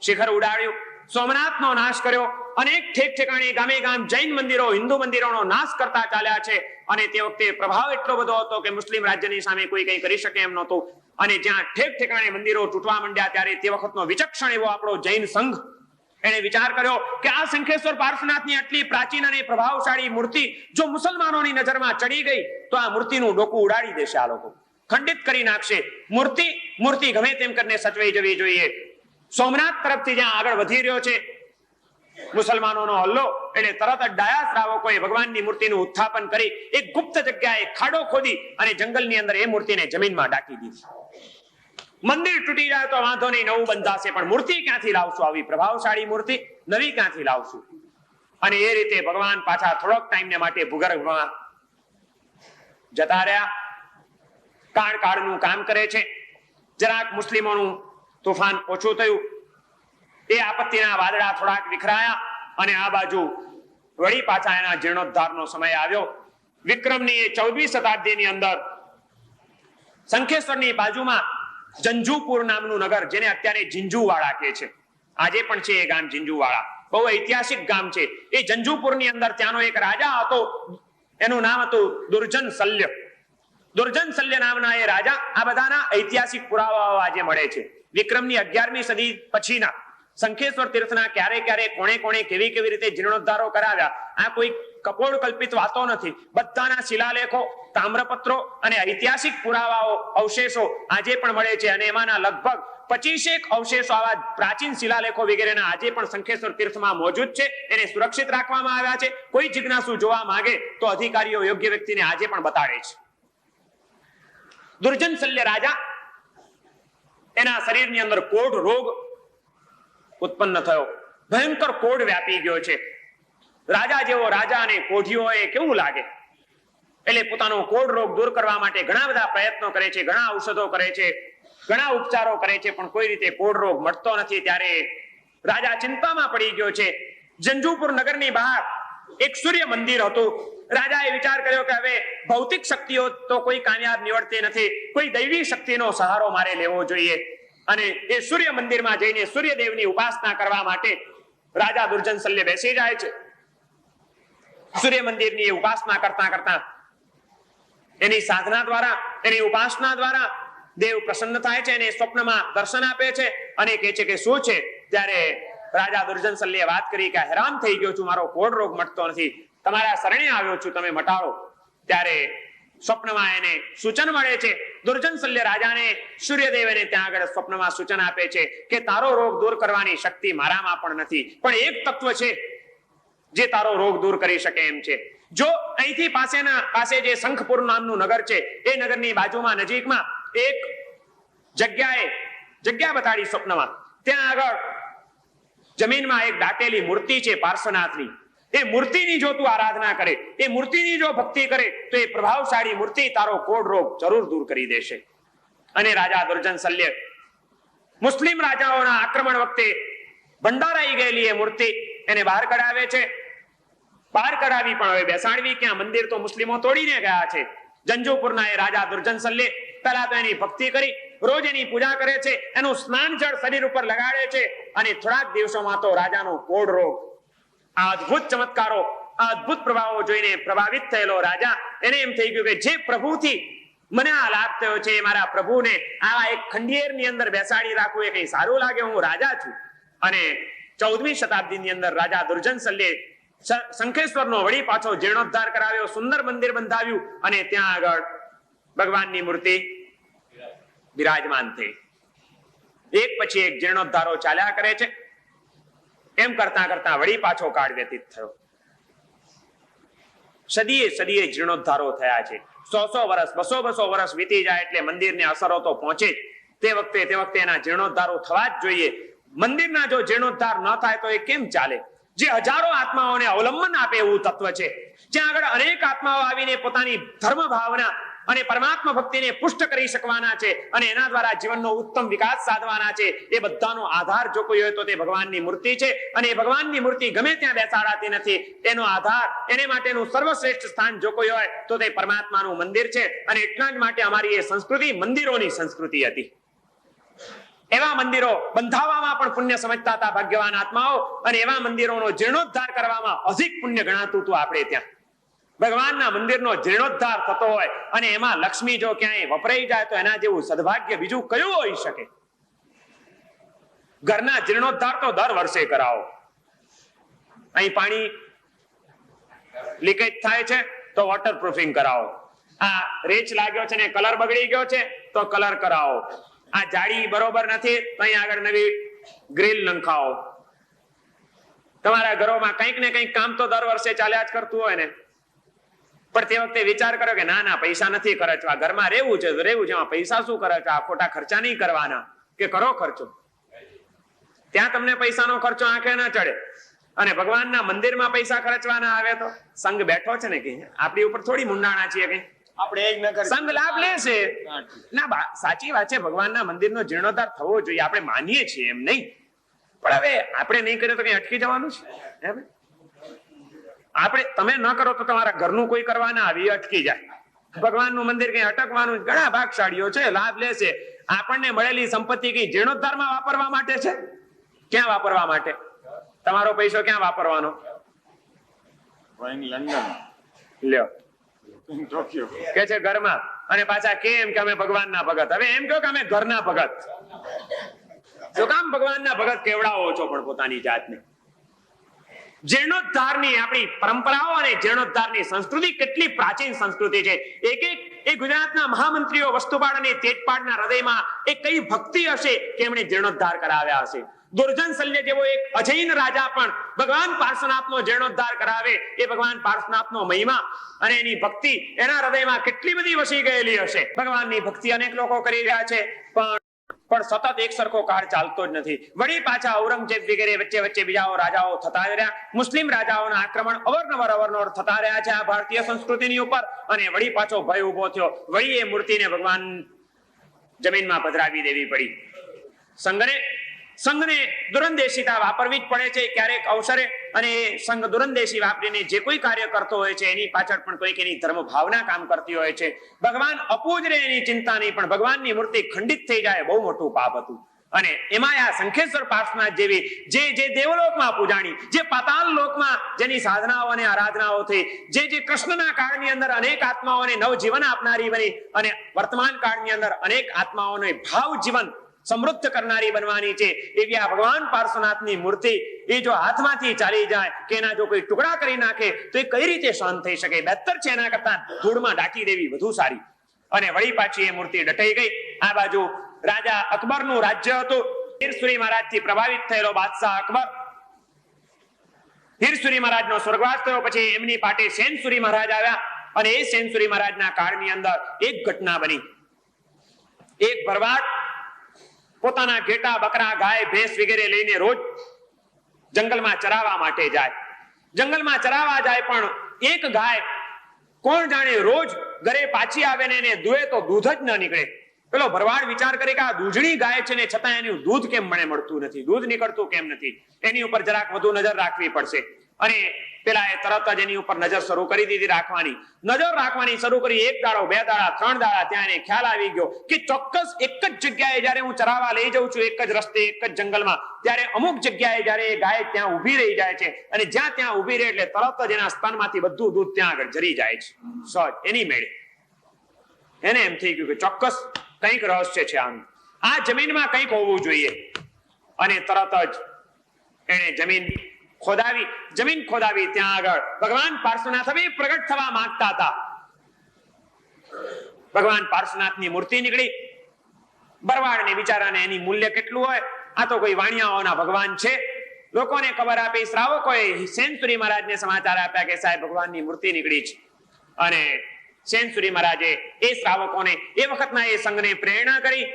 શિખર ઉડાડ્યું, સોમનાથનો નાશ કર્યો. અનેક ઠેક ઠેકાણે ગામે ગામ જૈન મંદિરો, હિન્દુ મંદિરોનો નાશ કરતા ચાલ્યા છે. અને તે વખતે પ્રભાવ એટલો બધો હતો કે મુસ્લિમ રાજ્યની સામે કોઈ કંઈ કરી શકે એમ નહોતું. અને જ્યાં ઠેક ઠેકાણે મંદિરો તૂટવા માંડ્યા ત્યારે તે વખતનો વિચક્ષણ એવો આપણો જૈન સંઘ એને વિચાર કર્યો કે આ શંખેશ્વર પાર્શ્વનાથની આટલી પ્રાચીન અને પ્રભાવશાળી મૂર્તિ જો મુસલમાનોની નજરમાં ચડી ગઈ તો આ મૂર્તિનું ડોકું ઉડાડી દેશે, આ લોકો ખંડિત કરી નાખશે. મૂર્તિ ગમે તેમ કરીને સચવાઈ જવી જોઈએ. સોમનાથ તરફથી જ્યાં આગળ વધી રહ્યો છે મુસલમાનોનો હલ્લો, એટલે તરત જ ડાયા શ્રાવકોએ ભગવાનની મૂર્તિનું ઉત્થાપન કરી એક ગુપ્ત જગ્યાએ ખાડો ખોદી અને જંગલની અંદર એ મૂર્તિને જમીનમાં ડાકી દીધી. મંદિર તૂટી જાય તો વાંધો નહીં, નવું બંધાશે, પણ મૂર્તિ ક્યાંથી લાવશું? આવી પ્રભાવશાળી મૂર્તિ નવી ક્યાંથી લાવશું? અને એ રીતે ભગવાન પાછા થોડોક ટાઈમને માટે ભૂગર્ભમાં જતા રહ્યા. કાળનું કામ કરે છે. જરાક મુસ્લિમોનું તોફાન ઓછું થયું, એ આપત્તિના વાદળા થોડાક વિખરાયા અને આ બાજુ વળી પાછા એના જીર્ણોદ્ધારનો સમય આવ્યો. વિક્રમની એ 14મી શતાબ્દીની અંદર શંખેશ્વરની બાજુમાં જંજુપુર નામનું નગર, જેને અત્યારે ઝીંઝુવાડા કહે છે, આજે પણ છે એ ગામ ઝીંઝુવાડા, બહુ ઐતિહાસિક ગામ છે. એ જંજુપુરની અંદર ત્યાંનો એક રાજા હતો, એનું નામ હતું દુર્જન શલ્ય. દુર્જન શલ્ય નામના એ રાજા, આ બધાના ઐતિહાસિક પુરાવાઓ આજે મળે છે. વિક્રમની 11મી સદી પછીના શંખેશ્વર તીર્થના ક્યારે કોણે કેવી રીતે જીર્ણોદ્ધારો કરાવ્યા, આ કોઈ કપોળ કલ્પિત વાતો નથી. બધાના શિલાલેખો, તામ્રપત્રો અને ઐતિહાસિક પુરાવાઓ, અવશેષો આજે પણ મળે છે. અને એમાંના લગભગ 25 અવશેષો, આવા પ્રાચીન શિલાલેખો વગેરેના આજે પણ શંખેશ્વર તીર્થમાં મોજૂદ છે. એને સુરક્ષિત રાખવામાં આવ્યા છે. કોઈ જિજ્ઞાસુ જોવા માંગે તો અધિકારીઓ યોગ્ય વ્યક્તિને આજે પણ બતાડે છે. દુર્જન શલ્ય રાજા, એના શરીરની અંદર કોઢ રોગ ઉત્પન્ન થયો. ભયંકર કોઢ વ્યાપી ગયો છે. રાજા જેવો રાજા અને કોઢિયો એ કેવું લાગે? એટલે પોતાનો કોઢ રોગ દૂર કરવા માટે ઘણા બધા પ્રયત્નો કરે છે, ઘણા ઔષધો કરે છે, ઘણા ઉપચારો કરે છે, પણ કોઈ રીતે કોઢ રોગ મટતો નથી. ત્યારે રાજા ચિંતામાં પડી ગયો છે. જંજુપુર નગરની બહાર એક સૂર્ય મંદિર હતું. રાજાએ વિચાર કર્યો કે હવે ભૌતિક શક્તિઓ તો કોઈ કામયાબ નીવડતી નથી, કોઈ દૈવી શક્તિનો સહારો મારે લેવો જોઈએ. અને એ સૂર્ય મંદિરમાં જઈને સૂર્યદેવની ઉપાસના કરવા માટે રાજા દુર્જન શલ્ય બેસી જાય છે. સૂર્ય મંદિરની ઉપાસના કરતા એની સાધના દ્વારા, એની ઉપાસના દ્વારા દેવ પ્રસન્ન થાય છે અને સ્વપ્નમાં દર્શન આપે છે અને કહે છે કે શું છે? ત્યારે રાજા દુર્જન શલ્યે વાત કરી કે હેરાન થઈ ગયો છું, મારો કોઢ રોગ મટતો નથી, તમારા શરણે આવ્યો છું, તમે મટાડો. ત્યારે સ્વપ્નમાં એને સૂચન મળે છે. દુર્જન શલ્ય રાજાને સૂર્યદેવ એને ત્યાં આગળ સ્વપ્નમાં સૂચન આપે છે કે તારો રોગ દૂર કરવાની શક્તિ મારામાં પણ નથી, પણ એક તત્વ છે જે તારો રોગ દૂર કરી શકે એમ છે. જો અહીંથી પાસે જે શંખપુર નામનું નગર છે, એ નગરની બાજુમાં નજીકમાં એક જગ્યા બતાડી સ્વપ્નમાં, ત્યાં આગળ જમીનમાં એક દાટેલી મૂર્તિ છે પાર્શ્વનાથની. એ મૂર્તિની જો તું આરાધના કરે, એ મૂર્તિની જો ભક્તિ કરે તો એ પ્રભાવશાળી મૂર્તિ તારો કોઢ રોગ જરૂર દૂર કરી દેશે. અને રાજા દુર્જન શલ્ય મુસ્લિમ રાજાઓના આક્રમણ વખતે ભંડારાઈ ગયેલી એ મૂર્તિ એને બહાર કઢાવે છે. બહાર કઢાવી પણ હવે બેસાડવી ક્યાં? મંદિર તો મુસ્લિમો તોડીને ગયા છે. જંજુપુરના એ રાજા દુર્જન સલ્લે પહેલા તો એની ભક્તિ કરી, રોજ એની પૂજા કરે છે, એનું સ્નાન જળ શરીર ઉપર લગાડે છે, અને થોડાક દિવસોમાં તો રાજાનો કોઢ રોગ, આ અદ્ભુત ચમત્કારો, આ અદ્ભુત પ્રભાવો જોઈને પ્રભાવિત થયેલો રાજા, એને એમ થઈ ગયું કે જે પ્રભુથી મને આ લાભ થયો છે, મારા પ્રભુને આવા એક ખંડિયેરની અંદર બેસાડી રાખવું એ કઈ સારું લાગે? હું રાજા છું. અને 14મી શતાબ્દીની અંદર રાજા દુર્જન સલ્લે શંખેશ્વરનો વળી પાછો જીર્ણોદ્ધાર કરાવ્યો, સુંદર મંદિર બંધાવ્યું, અને ત્યાં આગળ ભગવાનની મૂર્તિ બિરાજમાન થઈ. એક પછી એક જીર્ણોદ્ધારો ચાલ્યા કરે છે. એમ કરતા કરતા વળી પાછો કાળ વ્યતીત થયો. સદીએ સદીએ જીર્ણોદ્ધારો થયા છે. 100 વર્ષ 200 વર્ષ વીતી જાય એટલે મંદિરને અસરો તો પહોંચે જ. તે વખતે એના જીર્ણોદ્ધારો થવા જ જોઈએ. મંદિરના જો જીર્ણોદ્ધાર ન થાય તો એ કેમ ચાલે? જે હજારો આત્માઓને અવલંબન આપે એવું તત્વ છે, જ્યાં આગળ અનેક આત્માઓ આવીને પોતાની ધર્મ ભાવના અને પરમાત્મા ભક્તિને પુષ્ટ કરી શકવાના છે, અને એના દ્વારા જીવનનો ઉત્તમ વિકાસ સાધવાના છે. એ બધાનો આધાર જો કોઈ હોય તો તે ભગવાનની મૂર્તિ છે. અને એ ભગવાનની મૂર્તિ ગમે ત્યાં બેસાડાતી નથી. એનો આધાર, એને માટેનું સર્વશ્રેષ્ઠ સ્થાન જો કોઈ હોય તો તે પરમાત્માનું મંદિર છે. અને એટલા જ માટે અમારી એ સંસ્કૃતિ મંદિરોની સંસ્કૃતિ હતી. એવા મંદિરો બંધાવવામાં પણ પુણ્ય સમજતા હતા ભાગ્યવાન આત્માઓ, અને એવા મંદિરોનો જીર્ણોદ્ધાર કરવામાં અધિક પુણ્ય ગણાતું હતું. આપણે ત્યાં ભગવાનના મંદિરનો જીર્ણોદ્ધાર થતો હોય અને એમાં લક્ષ્મી જો ક્યાંય વપરાઈ જાય તો એના જેવું સદભાગ્ય બીજું કયું હોઈ શકે? ઘરના જીર્ણોદ્ધાર તો દર વર્ષે કરાવો. અહીં પાણી લીકેજ થાય છે તો વોટરપ્રૂફિંગ કરાવો. આ રેચ લાગ્યો છે ને કલર બગડી ગયો છે તો કલર કરાવો. આ જાળી બરોબર નથી તો અહીં આગળ નવી ગ્રીલ નંખાવો. તમારા ઘરોમાં કંઈક ને કંઈક કામ તો દર વર્ષે ચાલ્યા જ કરતું હોય ને, પણ તે વખતે વિચાર કરો કે ના પૈસા નથી ખર્ચવા, ઘરમાં રહેવું છે તો રહેવું છે, પૈસા શું ખર્ચવા, ખોટા ખર્ચા નહીં કરવાના, કે કરો ખર્ચો. ત્યાં તમને પૈસાનો ખર્ચો આંખે ના ચડે, અને ભગવાનના મંદિરમાં પૈસા ખર્ચવાના આવે તો સંઘ બેઠો છે ને કે આપણી ઉપર થોડી મુંડાણા છીએ કે આપણે સંઘ લાભ લેશે. ના, સાચી વાત છે, ભગવાનના મંદિરનો જીર્ણોદ્ધાર થવો જોઈએ, આપણે માનીએ છીએ એમ નહીં, પણ હવે આપણે નહીં કરીએ તો કઈ અટકી જવાનું છે? આપણે તમે ન કરો તો તમારા ઘરનું કોઈ કરવા ના આવી અટકી જાય. ભગવાનનું મંદિર કઈ અટકવાનું? ઘણા ભાગશાળીઓ છે, લાભ લેશે. આપણને મળેલી સંપત્તિ કઈ જીર્ણોદ્ધારમાં વાપરવા માટે છે? ક્યાં વાપરવા માટે? તમારો પૈસો ક્યાં વાપરવાનો? લ્યો કે છે ઘરમાં, અને પાછા કેમ કે અમે ભગવાનના ભગત. હવે એમ કહો કે અમે ઘરના ભગત. જો કામ ભગવાનના ભગત કેવડાવો છો પણ પોતાની જાતને? જીર્ણોદ્ધારની આપણી પરંપરાઓ અને જીર્ણોદ્ધારની સંસ્કૃતિ કેટલી પ્રાચીન સંસ્કૃતિ છે. એ ગુજરાતના મહામંત્રીઓ વસ્તુપાળ અને તેજપાળના હૃદયમાં એ કઈ ભક્તિ હશે કે એમણે જીર્ણોદ્ધાર કરાવ્યા હશે. દુર્જન સલ્ય જેવો એક અજૈન રાજા પણ ભગવાન પાર્શ્વનાથનો જીર્ણોદ્ધાર કરાવે. એ ભગવાન પાર્શ્વનાથનો મહિમા અને એની ભક્તિ એના હૃદયમાં કેટલી બધી વસી ગયેલી હશે. ભગવાનની ભક્તિ અનેક લોકો કરી રહ્યા છે, પણ સતત એક સરખો કાળ ચાલતો જ નથી. વળી પાછા ઔરંગઝેબ વગેરે વચ્ચે બીજા રાજાઓ થતા રહ્યા. મુસ્લિમ રાજાઓના આક્રમણ અવારનવાર થતા રહ્યા છે આ ભારતીય સંસ્કૃતિની ઉપર, અને વળી પાછો ભય ઉભો થયો. વળી એ મૂર્તિને ભગવાન જમીનમાં પધરાવી દેવી પડી. સંઘને દુરંદેશીતા વાપરવી જ પડે છે ક્યારેક અવસરે, અને સંઘ દુરંદેશી વાપરીને જે કોઈ કાર્ય કરતો હોય છે એની પાછળ પણ કોઈક એની ધર્મ ભાવના કામ કરતી હોય છે. ભગવાન અપૂજ રહે એની ચિંતા નહીં, પણ ભગવાનની મૂર્તિ ખંડિત થઈ જાય બહુ મોટું પાપ હતું. અને એમાં આ શંખેશ્વર પાર્શ્વનાથ જેવી જે દેવલોકમાં પૂજાણી, જે પાતાળ લોકમાં જેની સાધનાઓ અને આરાધનાઓ થઈ, જે કૃષ્ણના કાળની અંદર અનેક આત્માઓને નવજીવન આપનારી બની, અને વર્તમાન કાળની અંદર અનેક આત્માઓને ભાવ જીવન સમૃદ્ધ કરનારી બનવાની છે, એવી આ ભગવાન પાર્શ્વનાથની મૂર્તિ એ જો હાથમાંથી ચાલી જાય કે એના જો કોઈ ટુકડા કરી નાખે તો એ કઈ રીતે સહન થઈ શકે? બહેતર છે એના કરતા ધૂળમાં ઢાંકી દેવી વધુ સારી. અને વળી પાછી એ મૂર્તિ ડટાઈ ગઈ. આ બાજુ રાજા અકબરનું રાજ્ય હતું. હીરસુરી મહારાજથી પ્રભાવિત થયેલો બાદશાહ અકબર, હીરસુરી મહારાજનો સ્વર્ગવાસ થયો. પછી એમની પાટે સેનસુરી મહારાજ આવ્યા, અને એ સેનસુરી મહારાજના કાળની અંદર એક ઘટના બની. એક ભરવાડ પોતાના ઘેટા, બકરા, ગાય, ભેંસ વગેરે લઈને રોજ જંગલમાં ચરાવવા માટે જાય. જંગલમાં ચરાવવા જાય, પણ એક ગાય કોણ જાણે રોજ ઘરે પાછી આવે ને એને દુહે તો દૂધ જ ન નીકળે. પેલો ભરવાડ વિચાર કરે કે આ દૂધણી ગાય છે ને છતાં એનું દૂધ કેમ મને મળતું નથી, દૂધ નીકળતું કેમ નથી, એની ઉપર જરાક વધુ નજર રાખવી પડશે. અને પેલા એ તરત જ એની ઉપર નજર શરૂ કરી દીધી રાખવાની. નજર રાખવાની શરૂ કરી. 1 દાડો, 2 દાડા, 3 દાડા ત્યાં એને ખ્યાલ આવી ગયો કે ચોક્કસ એક જ જગ્યાએ જયારે હું ચરાવવા લઈ જાઉં છું, એક જ રસ્તે, એક જ જંગલમાં, ત્યારે અમુક જગ્યાએ જયારે એ ગાય ત્યાં ઊભી રહી જાય છે અને જ્યાં ત્યાં ઊભી રહે એટલે તરત જ એના સ્તનમાંથી બધું દૂધ ત્યાં આગળ જરી જાય છે સહજ એની મેળે. એને એમ થઈ ગયું કે ચોક્કસ કંઈક રહસ્ય છે આનું, આ જમીનમાં કંઈક હોવું જોઈએ. અને તરત જ એને જમીન ખોદાવી ત્યાં આગળ ભગવાન પાર્શ્વનાથ હવે પ્રગટ થવા માંગતા હતા. ભગવાન પાર્શ્વનાથની મૂર્તિ નીકળી. બરવાડને બિચારાને એની મૂલ્ય કેટલું હોય, આ તો કોઈ વાણિયાઓના ભગવાન છે. લોકોને ખબર આપી, શ્રાવકોએ સેનસુરી મહારાજને સમાચાર આપ્યા કે સાહેબ ભગવાનની મૂર્તિ નીકળી છે. અને સેનસુરી મહારાજે એ શ્રાવકોને એ વખતના એ સંઘને પ્રેરણા કરી,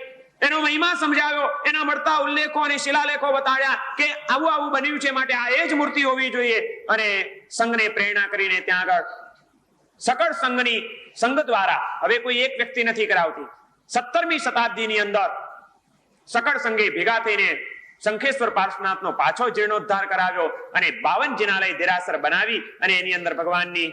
એનો મહિમા સમજાવ્યો, એના મળતા ઉલ્લેખો અને શિલાલેખો બતાડ્યા કે આવું આવું બન્યું છે, માટે આ એ જ મૂર્તિ હોવી જોઈએ. અને સંઘને પ્રેરણા કરીને ત્યાં આગળ સકળ સંઘ દ્વારા, હવે કોઈ એક વ્યક્તિ નથી કરાવતી, 17મી શતાબ્દીની અંદર સકળ સંઘે ભેગા થઈને શંખેશ્વર પાર્શ્વનાથનો પાછો જીર્ણોદ્ધાર કરાવ્યો અને 52 જિનાલય દેરાસર બનાવી અને એની અંદર ભગવાનની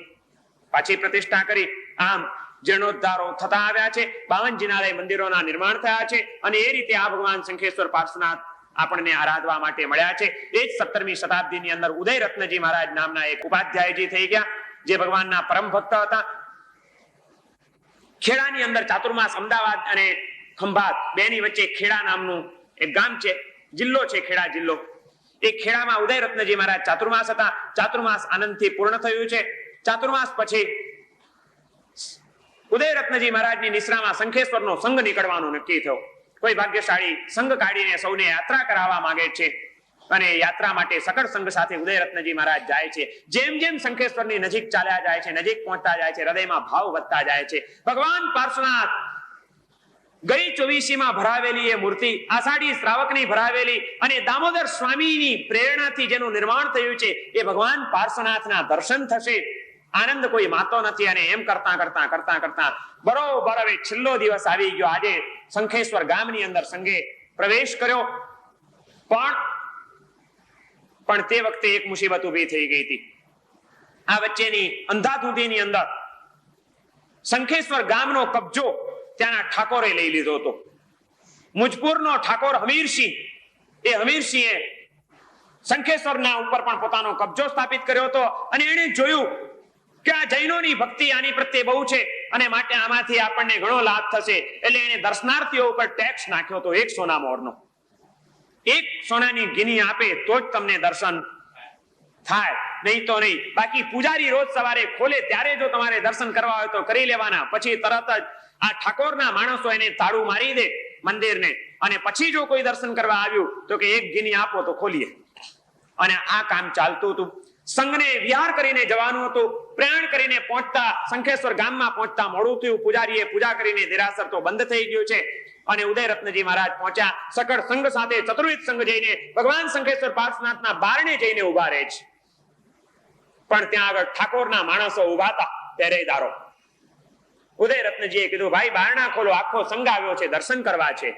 પાછી પ્રતિષ્ઠા કરી. આમ જીર્ણોદ્ધારો થતા આવ્યા છે, 52 જિનાલય મંદિરોના નિર્માણ થયા છે અને એ રીતે આ ભગવાન શંખેશ્વર પાર્શ્વનાથ આપણને આરાધવા માટે મળ્યા છે. એ જ 17મી શતાબ્દીની અંદર ઉદયરત્નજી મહારાજ નામના એક ઉપાધ્યાયજી થઈ ગયા, જે ભગવાનના પરમ ભક્ત હતા. ખેડાની અંદર ચાતુર્માસ, અમદાવાદ અને ખંભાત બેની વચ્ચે ખેડા નામનું એક ગામ છે, જિલ્લો છે ખેડા જિલ્લો. એ ખેડામાં ઉદયરત્નજી મહારાજ ચાતુર્માસ હતા. ચાતુર્માસ આનંદથી પૂર્ણ થયું છે. ચાતુર્માસ પછી ઉદયરત્નજી મહારાજની નિશ્રામાં શંખેશ્વરનો સંઘ નીકળવાનો નક્કી થયો. કોઈ ભાગ્યશાળી સંઘ કાઢીને સૌને યાત્રા કરાવવા માંગે છે અને યાત્રા માટે સકળ સંઘ સાથે ઉદયરત્નજી મહારાજ જાય છે. જેમ જેમ શંખેશ્વરની નજીક ચાલ્યા જાય છે, નજીક પહોંચતા જાય છે, હૃદયમાં ભાવ વધતા જાય છે. ભગવાન પાર્શ્વનાથ ગઈ 24માં ભરાવેલી એ મૂર્તિ, આષાઢી શ્રાવકની ભરાવેલી અને દામોદર સ્વામીની પ્રેરણાથી જેનું નિર્માણ થયું છે, એ ભગવાન પાર્શ્વનાથના દર્શન થશે. આનંદ કોઈ માતો નથી. અને એમ કરતા બરોબર હવે છેલ્લો દિવસ આવી ગયો. આજે શંખેશ્વર ગામની અંદર સંઘે પ્રવેશ કર્યો, પણ તે વખતે એક મુસીબત ઉભી થઈ ગઈ હતી. આ વચ્ચેની અંધાધૂંધીની અંદર શંખેશ્વર ગામનો કબજો ત્યાંના ઠાકોરે લઈ લીધો હતો. મુજપુરનો ઠાકોર હમીરસિંહ, એ હમીરસિંહે શંખેશ્વરના ઉપર પણ પોતાનો કબજો સ્થાપિત કર્યો હતો અને એણે જોયું કે આ જૈનોની ભક્તિ આની પ્રત્યે બહુ છે અને માટે આમાંથી આપણને ઘણો લાભ થશે. એટલે એને દર્શનાર્થીઓ ઉપર ટેક્સ નાખ્યો હતો 1 સોના મોહરનો. 1 સોનાની ગિની આપે તો જ તમને દર્શન થાય, નહીં તો નહીં. બાકી પૂજારી રોજ સવારે ખોલે ત્યારે જો તમારે દર્શન કરવા હોય તો કરી લેવાના. પછી તરત જ આ ઠાકોરના માણસો એને તાળું મારી દે મંદિરને, અને પછી જો કોઈ દર્શન કરવા આવ્યું તો કે 1 ગિની આપો તો ખોલીએ. અને આ કામ ચાલતું હતું. સંઘને વિહાર કરીને જવાનું હતું. પ્રયાણ કરીને પહોંચતા શંખેશ્વર ગામમાં પહોંચતા મોડું થયું. પૂજારીએ પૂજા કરીને દેરાસર તો બંધ થઈ ગયું છે અને ઉદયરત્નજી મહારાજ પહોંચ્યા. સકળ સંઘ સાથે ચતુર્વિધ સંઘ જઈને ભગવાન શંખેશ્વર પાર્શ્વનાથના બારણે જઈને ઉભા રહે છે. પણ ત્યાં આગળ ઠાકોરના માણસો ઉભા હતા, પહેરેદારો. ઉદયરત્નજીએ કીધું, ભાઈ બારણા ખોલો, આખો સંઘ આવ્યો છે, દર્શન કરવા છે.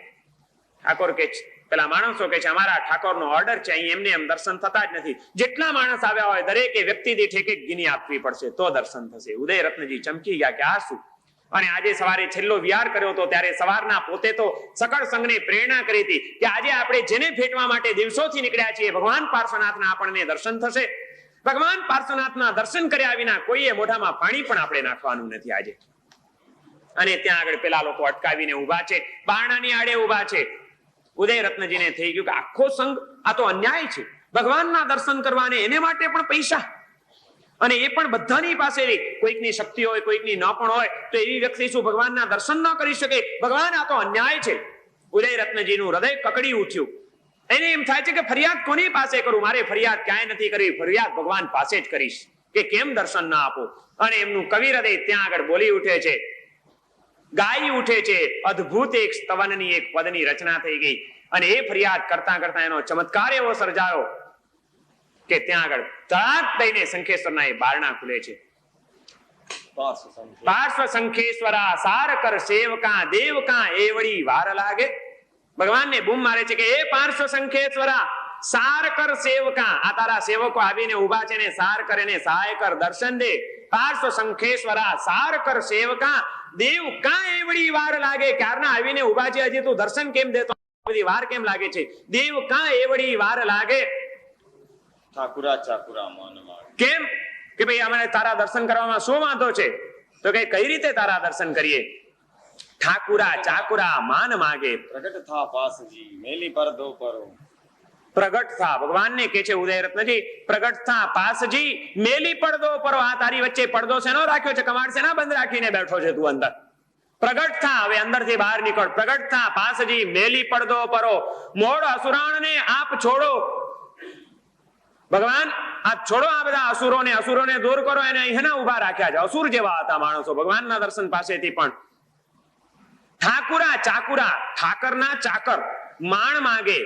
ઠાકોર કે પેલા માણસો કે છે, અમારા ઠાકોરનો ઓર્ડર છે, અહીં એમને એમ દર્શન થતા જ નથી. જેટલા માણસ આવ્યા હોય દરેકે વ્યક્તિ દીઠ 1 ગિની આપવી પડશે તો દર્શન થશે. ઉદયરત્નજી ચમકી ગયા કે આ શું? અને આજે સવારે છેલ્લો વિહાર કર્યો હતો ત્યારે સવારના પોતે તો સકળ સંઘને પ્રેરણા કરી હતી કે આજે આપણે જેને ભેટવા માટે દિવસોથી નીકળ્યા છીએ, ભગવાન પાર્શ્વનાથના આપણને દર્શન થશે. ભગવાન પાર્શ્વનાથના દર્શન કર્યા વિના કોઈએ મોઢામાં પાણી પણ આપણે નાખવાનું નથી આજે. અને ત્યાં આગળ પેલા લોકો અટકાવીને ઉભા છે, બારણાની આડે ઉભા છે. ઉદયરત્નજીને થઈ ગયું કે આખો સંઘ, આ તો અન્યાય છે. ભગવાનના દર્શન કરવાને એને માટે પણ પૈસા, અને એ પણ બધાની પાસે. કોઈકની શક્તિ હોય, કોઈકની ન પણ હોય, તો એવી વ્યક્તિ શું ભગવાનના દર્શન ન કરી શકે? ભગવાન, આ તો અન્યાય છે. ઉદયરત્નજીનું હૃદય કકડી ઉઠ્યું. એને એમ થાય છે કે ફરિયાદ કોની પાસે કરું? મારે ફરિયાદ ક્યાંય નથી કરવી, ફરિયાદ ભગવાન પાસે જ કરીશ કે કેમ દર્શન ના આપો. અને એમનું કવિ હૃદય ત્યાં આગળ બોલી ઉઠે છે, ગાઈ ઉઠે છે. અદ્ભુત એક સ્તવનની એક પદની રચના થઈ ગઈ. અને એ ફરિયાદ કરતા કરતા એનો ચમત્કાર એવો સર્જાયો કે ત્યાં આગળ તળાક દઈને શંખેશ્વરના એ બારણા ખુલે છે. પાર્શ્વ શંખેશ્વરા સાર કર સેવકા દેવકા એવડી વાર લાગે. ભગવાનને બૂમ મારે છે કે એ પાર્શ્વ શંખેશ્વરા, સાર કર સેવકા, આ તારા સેવકો આવીને ઉભા છે ને સાર કરે ને સહાય કર, દર્શન દે. પાર્શ્વ શંખેશ્વરા સાર કર સેવકા, દેવ કા એવડી વાર લાગે, ક્યારના આવીને ઉભા છે, હજી તું દર્શન કેમ દેતો, બધી વાર કેમ લાગે છે? દેવ કા એવડી વાર લાગે. ઠાકુરા ચાકુરા માન માગે. કેમ કે ભાઈ અમારે તારા દર્શન કરવામાં શું વાંધો છે? તો કે કઈ રીતે તારા દર્શન કરીએ? ઠાકુરા ચાકુરા માન માગે. પ્રગટ થા પાસજી મેલી પરદો પરો. પ્રગટ થા, ભગવાનને કે છે ઉદયરત્નજી, પ્રગટ થા પાસજી મેલી પડદો પરો. આ તારી વચ્ચે પડદો શેનો રાખ્યો છે? કમાડ શેના બંધ રાખીને બેઠો છે તું અંદર? પ્રગટ થા, હવે અંદરથી બહાર નીકળ. પ્રગટ થા પાસજી મેલી પડદો પરો, મોડ અસુરાણને આપ છોડો. ભગવાન આપ છોડો આ બધા અસુરોને દૂર કરો. એને અહીંના ઉભા રાખ્યા છે, અસુર જેવા હતા માણસો ભગવાનના દર્શન પાસેથી પણ. ઠાકુરા ચાકુરા, ઠાકરના ચાકર માણ માગે,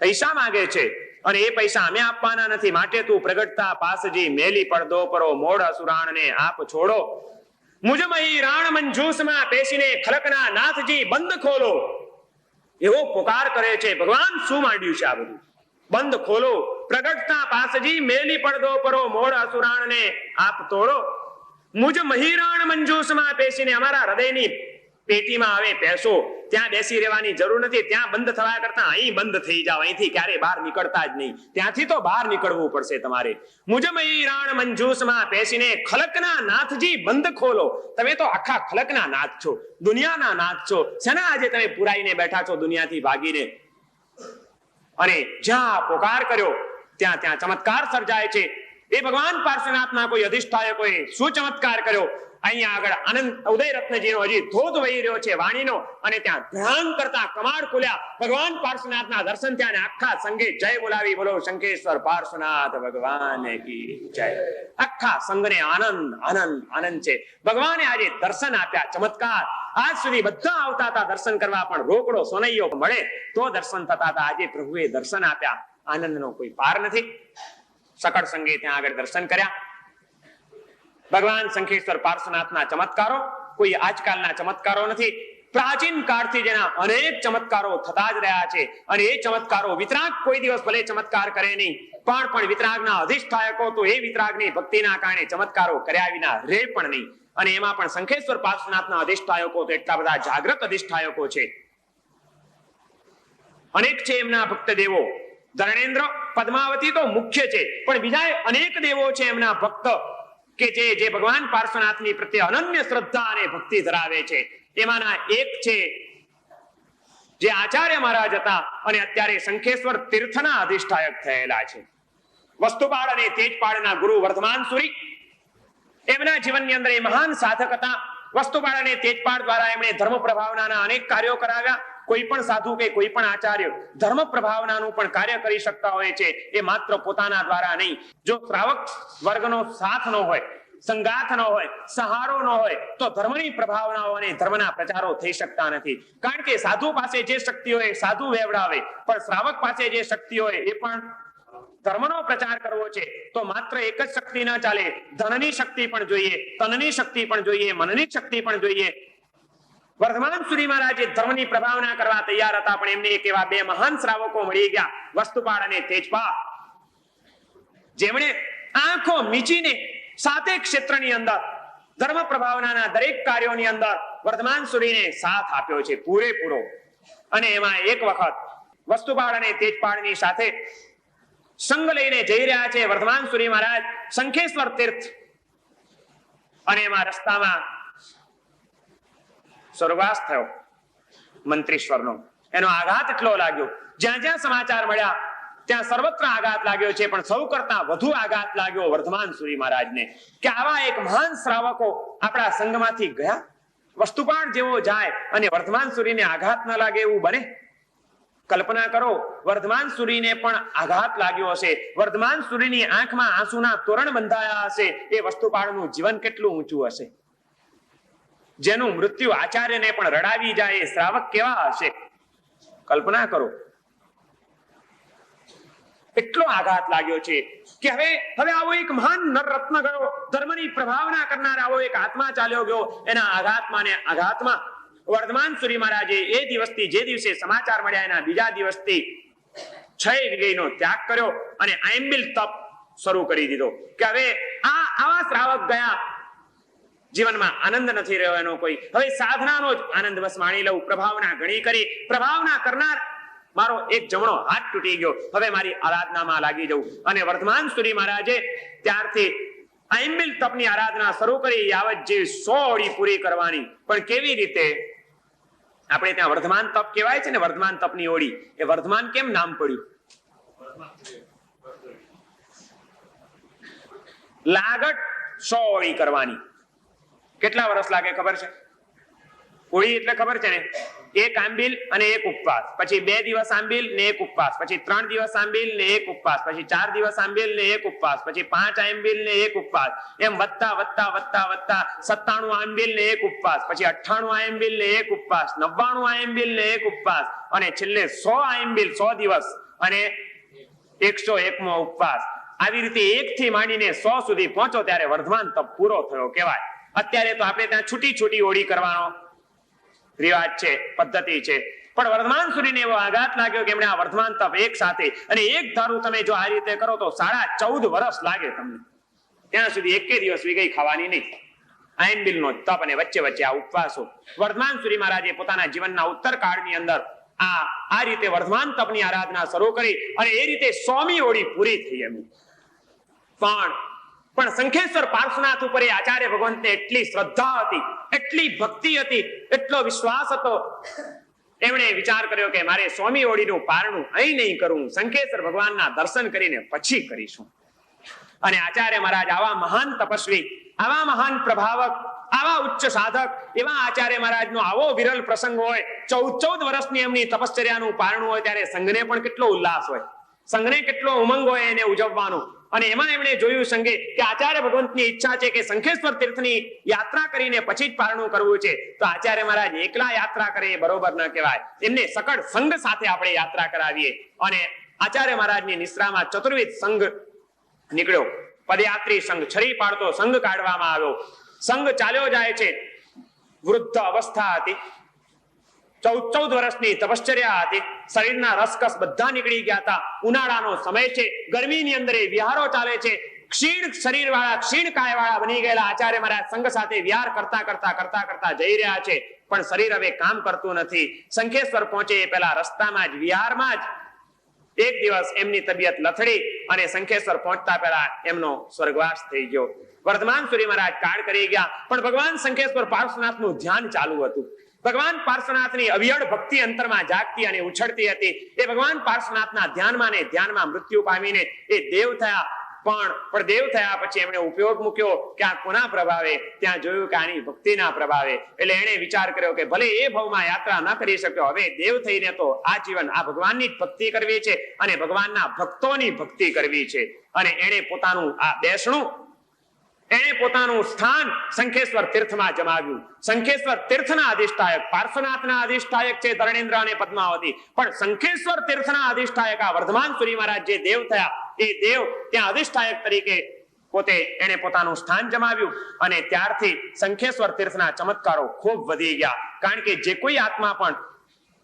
પૈસા માગે છે, અને એ પૈસા અમે આપવાના નથી, માટે તું પ્રગટતા પાસજી મેલી પડદો પરો, મોડ અસુરાણને આપ છોડો. મુજમહી રાણ મંજૂસમાં બેસીને ખલકના નાથજી બંધ ખોલો. એવો પુકાર કરે છે. ભગવાન શું માંડ્યું છે આ બધું? બંધ ખોલો. પ્રગટતા પાસજી મેલી પડદો પરો, મોડ અસુરાણને આપ તોડો. મુજ મહિરાણ મંજૂસમાં બેસીને, અમારા હૃદયની પેટીમાં હવે બેસો. ત્યાં બેસી રહેવાની જરૂર નથી, ત્યાં બંધ થવા કરતા અહીં બંધ થઈ જાવ. અહીંથી ક્યારે બહાર નીકળતા જ નહીં, ત્યાંથી તો બહાર નીકળવું પડશે તમારે. મુજમયી રાણ મંજૂસમાં બેસીને ખલકના નાથજી બંધ ખોલો. તમે તો આખા ખલકના નાથ છો, દુનિયાના નાથ છો. શેના આજે તમે પુરાઈને બેઠા છો દુનિયાથી ભાગીને? અને જ્યાં પોકાર કર્યો ત્યાં ત્યાં ચમત્કાર સર્જાય છે. એ ભગવાન પાર્શ્વનાથના કોઈ અધિષ્ઠાયકોએ શું ચમત્કાર કર્યો? અહીંયા આગળ આનંદ ઉદયરત્નજીનો હજી ધોધ વહી રહ્યો છે વાણીનો, અને ત્યાં ધ્યાન કરતા કમાડ ખુલ્યા. ભગવાન પાર્શ્વનાથના દર્શન ત્યાં આખા સંઘે જય બોલાવી. બોલો શંખેશ્વર પાર્શ્વનાથ ભગવાન કી જય. આખા સંઘને આનંદ આનંદ આનંદ છે. ભગવાને આજે દર્શન આપ્યા, ચમત્કાર. આજ સુધી બધા આવતા હતા દર્શન કરવા, પણ રોકડો સોનૈયો મળે તો દર્શન થતા હતા. આજે પ્રભુએ દર્શન આપ્યા, આનંદનો કોઈ પાર નથી. સકળ સંઘે ત્યાં આગળ દર્શન કર્યા. ભગવાન શંખેશ્વર પાર્શ્વનાથના ચમત્કારો કોઈ આજકાલના ચમત્કારો નથી. પ્રાચીન કાળથી જેના અનેક ચમત્કારો થતા જ રહ્યા છે. અને એ ચમત્કારો વિતરાગ કોઈ દિવસ ભલે ચમત્કાર કરે નહીં, પણ વિતરાગના અધિષ્ઠાયકો તો એ વિતરાગની ભક્તિના કારણે ચમત્કારો કર્યા વિના રહે પણ નહીં. અને એમાં પણ શંખેશ્વર પાર્શ્વનાથના અધિષ્ઠાયકો તો એટલા બધા જાગ્રત અધિષ્ઠાયકો છે, અનેક છે એમના ભક્ત દેવો. ધર્ણેન્દ્ર પદ્માવતી તો મુખ્ય છે, પણ બીજા અનેક દેવો છે એમના ભક્ત કે જે ભગવાન પાર્શ્વનાથની પ્રત્યે અનન્ય શ્રદ્ધા અને ભક્તિ ધરાવે છે. એમાંના એક છે જે આચાર્ય મહારાજ હતા અને અત્યારે શંખેશ્વર તીર્થના અધિષ્ઠાયક થયેલા છે. વસ્તુપાળ અને તેજપાળના ગુરુ વર્ધમાન સુરી, એમના જીવનની અંદર એ મહાન સાધક હતા. વસ્તુપાળ અને તેજપાળ દ્વારા એમણે ધર્મ પ્રભાવનાના અનેક કાર્યો કરાવ્યા. કોઈ પણ સાધુ કે કોઈ પણ આચાર્ય ધર્મ પ્રભાવનાનું પણ કાર્ય કરી શકતા હોય છે, એ માત્ર પોતાના દ્વારા નહીં. જો શ્રાવક વર્ગનો સાથ ન હોય, સંગાથ ન હોય, સહારો ન હોય, તો ધર્મની પ્રભાવનાઓ અને ધર્મના પ્રચારો થઈ શકતા નથી. કારણ કે સાધુ પાસે જે શક્તિ હોય સાધુ વેવડાવે, પણ શ્રાવક પાસે જે શક્તિ હોય એ પણ ધર્મનો પ્રચાર કરવો છે તો માત્ર એક જ શક્તિ ન ચાલે. ધનની શક્તિ પણ જોઈએ, તનની શક્તિ પણ જોઈએ, મનની શક્તિ પણ જોઈએ. વર્ધમાન સુરી મહારાજે ધર્મની પ્રભાવના કરવા તૈયાર હતા, પણ એમને એક એવા બે મહાન શ્રાવકો મળી ગયા, વસ્તુપાળ અને તેજપાળ, જેમણે આંખો મીચીને સાતે ક્ષેત્રની અંદર ધર્મ પ્રભાવનાના દરેક કાર્યોની અંદર વર્ધમાન સુરીને સાથ આપ્યો છે પૂરેપૂરો. અને એમાં એક વખત વસ્તુપાળ અને તેજપાળની સાથે સંગ લઈને જઈ રહ્યા છે વર્ધમાન સુરી મહારાજ શંખેશ્વર તીર્થ. અને એમાં રસ્તામાં સ્વર્ગવાસ થયો મંત્રીશ્વરનો. એનો આઘાત એટલો લાગ્યો, જ્યાં જ્યાં સમાચાર મળ્યા ત્યાં સર્વત્ર આઘાત લાગ્યો છે, પણ સૌ કરતા વધુ આઘાત લાગ્યો વર્ધમાન સુરી મહારાજને કે આવા એક મહાન શ્રાવકો આપણા સંઘમાંથી ગયા. વસ્તુપાળ જેવો જાય અને વર્ધમાન સુરીને આઘાત ન લાગે એવું બને? કલ્પના કરો, વર્ધમાન સુરીને પણ આઘાત લાગ્યો હશે, વર્ધમાન સુરીની આંખમાં આંસુના તોરણ બંધાયા હશે. એ વસ્તુપાળનું જીવન કેટલું ઊંચું હશે? જેનું મૃત્યુ આચાર્યને પણ રડાવી જાય એ શ્રાવક કેવા હશે? કલ્પના કરો. એટલો આઘાત લાગ્યો છે કે હવે આવો એક મહાન નરરત્ન ગયો, ધર્મની પ્રભાવના કરનાર આવો એક આત્મા ચાલ્યો ગયો. એના આઘાતમાં વર્ધમાન સુરી મહારાજે એ દિવસથી, જે દિવસે સમાચાર મળ્યા એના બીજા દિવસથી 6 વિગયનો ત્યાગ કર્યો અને આયંબિલ તપ શરૂ કરી દીધો કે હવે આવા શ્રાવક ગયા, જીવનમાં આનંદ નથી રહ્યો એનો કોઈ, હવે સાધનાનો જ આનંદ બસ માણી લઉં, પ્રભાવના ઘણી કરી, પ્રભાવના કરનાર મારો એક જમણો હાથ તૂટી ગયો, હવે મારી આરાધનામાં લાગી જવું. અને વર્ધમાન સુરી મહારાજે ત્યારથી આયંબિલ તપની આરાધના શરૂ કરી, યાવત જે 100 ઓળી પૂરી કરવાની. પણ કેવી રીતે? આપણે ત્યાં વર્ધમાન તપ કહેવાય છે ને, વર્ધમાન તપની ઓળી, એ વર્ધમાન કેમ નામ પડ્યું? લાગટ 100 ઓળી કરવાની. કેટલા વર્ષ લાગે ખબર છે? ઓળી એટલે ખબર છે ને, 1 આંબીલ અને 1 ઉપવાસ, પછી 2 દિવસ આંબીલ ને 1 ઉપવાસ, પછી 3 દિવસ આંબીલ ને 1 ઉપવાસ, પછી 4 દિવસ આંબીલ ને 1 ઉપવાસ, પછી 5 આંબીલ ને 1 ઉપવાસ, એમ વધતા 97 આંબીલ ને 1 ઉપવાસ, પછી 98 આંબીલ ને 1 ઉપવાસ, 99 આંબીલ ને 1 ઉપવાસ, અને છેલ્લે 100 આંબીલ 100 દિવસ અને 101મો ઉપવાસ. આવી રીતે 1 થી માંડીને 100 સુધી પહોંચો ત્યારે વર્ધમાન તપ પૂરો થયો કહેવાય. અત્યારે તો આપણે ત્યાં છૂટી ઓળી કરવાનો રિવાજ છે, પદ્ધતિ છે, પણ વર્ધમાન સુરીને એવો આઘાત લાગ્યો કે એમણે આ વર્ધમાન તપ એક સાથે અને એક ધારું તમે જો આ રીતે કરો તો 14.5 વર્ષ લાગે તમને. ત્યાં સુધી 1 દિવસ વિગઈ ખાવાની નહીં. આયનબિલનો તપ અને વચ્ચે વચ્ચે આ ઉપવાસો. વર્ધમાન સુરી મહારાજે પોતાના જીવનના ઉત્તર કાળની અંદર આ રીતે વર્ધમાન તપની આરાધના શરૂ કરી અને એ રીતે 100મી ઓળી પૂરી થઈ એમની. પણ શંખેશ્વર પાર્શ્વનાથ ઉપર આચાર્ય ભગવંતને એટલી શ્રદ્ધા હતી, એટલી ભક્તિ હતી, એટલો વિશ્વાસ હતો, એમણે વિચાર કર્યો કે મારે 100મી ઓળીનું પારણું અહીં નહીં કરું, શંખેશ્વર ભગવાનના દર્શન કરીને પછી કરીશું. અને આચાર્ય મહારાજ આવા મહાન તપસ્વી, આવા મહાન પ્રભાવક, આવા ઉચ્ચ સાધક, એવા આચાર્ય મહારાજનો આવો વિરલ પ્રસંગ હોય, 14 વર્ષની એમની તપશ્ચર્યાનું પારણું હોય, ત્યારે સંઘને પણ કેટલો ઉલ્લાસ હોય, સંઘને કેટલો ઉમંગ હોય એને ઉજવવાનો. અને એમાં એમણે જોયું સંઘે કે આચાર્ય ભગવંતની ઈચ્છા છે કે શંખેશ્વર તીર્થની યાત્રા કરીને પછી જ પારણું કરવું છે, તો આચાર્ય મહારાજ એકલા યાત્રા કરે એ બરોબર ન કહેવાય, એમને સકળ સંઘ સાથે આપણે યાત્રા કરાવીએ. અને આચાર્ય મહારાજની નિશ્રામાં ચતુર્વિધ સંઘ નીકળ્યો, પદયાત્રી સંઘ, છરી પાડતો સંઘ કાઢવામાં આવ્યો. સંઘ ચાલ્યો જાય છે, વૃદ્ધ અવસ્થા હતી, 14 વર્ષની તપશ્ચર્યા હતી, શરીરના રસકસ બધા નીકળી ગયા હતા, ઉનાળાનો સમય છે, ગરમીની અંદર વિહારો ચાલે છે, ક્ષીણ શરીર વાળા, ક્ષીણ કાય વાળા બની ગયેલા આચાર્ય મહારાજ સંઘ સાથે વિહાર કરતા જઈ રહ્યા છે, પણ શરીર હવે કામ કરતું નથી. શંખેશ્વર પહોંચે એ પહેલા રસ્તામાં જ, વિહારમાં જ એક દિવસ એમની તબિયત લથડી અને શંખેશ્વર પહોંચતા પહેલા એમનો સ્વર્ગવાસ થઈ ગયો. વર્ધમાન સુરી મહારાજ કાળ કરી ગયા, પણ ભગવાન શંખેશ્વર પાર્શ્વનાથનું ધ્યાન ચાલુ હતું. ભગવાન પાર્શ્વનાથની અવિયળ ભક્તિ અંતરમાં જાગતી અને ઉછળતી હતી. એ ભગવાન પાર્શ્વનાથના ધ્યાનમાં ને ધ્યાનમાં મૃત્યુ પામીને એ દેવ થયા. પણ દેવ થયા પછી એમણે ઉપયોગ મૂક્યો કે આ કોના પ્રભાવે? ત્યાં જોયું કે આની ભક્તિના પ્રભાવે. એટલે એણે વિચાર કર્યો કે ભલે એ ભવમાં યાત્રા ન કરી શક્યો, હવે દેવ થઈને તો આ જીવન આ ભગવાનની જ ભક્તિ કરવી છે અને ભગવાનના ભક્તોની ભક્તિ કરવી છે. અને એણે પોતાનું આ બેસણું, એણે પોતાનું સ્થાન શંખેશ્વર તીર્થમાં જમાવ્યું. શંખેશ્વર તીર્થના અધિષ્ઠાયક, પાર્શ્વનાથના અધિષ્ઠાયક છે ધરણેન્દ્ર અને પદ્માવતી, પણ શંખેશ્વર તીર્થના અધિષ્ઠાયક આ વર્ધમાન સુરી મહારાજ જે દેવ થયા, એ દેવ ત્યાં અધિષ્ઠાયક તરીકે પોતે એણે પોતાનું સ્થાન જમાવ્યું. અને ત્યારથી શંખેશ્વર તીર્થના ચમત્કારો ખૂબ વધી ગયા. કારણ કે જે કોઈ આત્મા પણ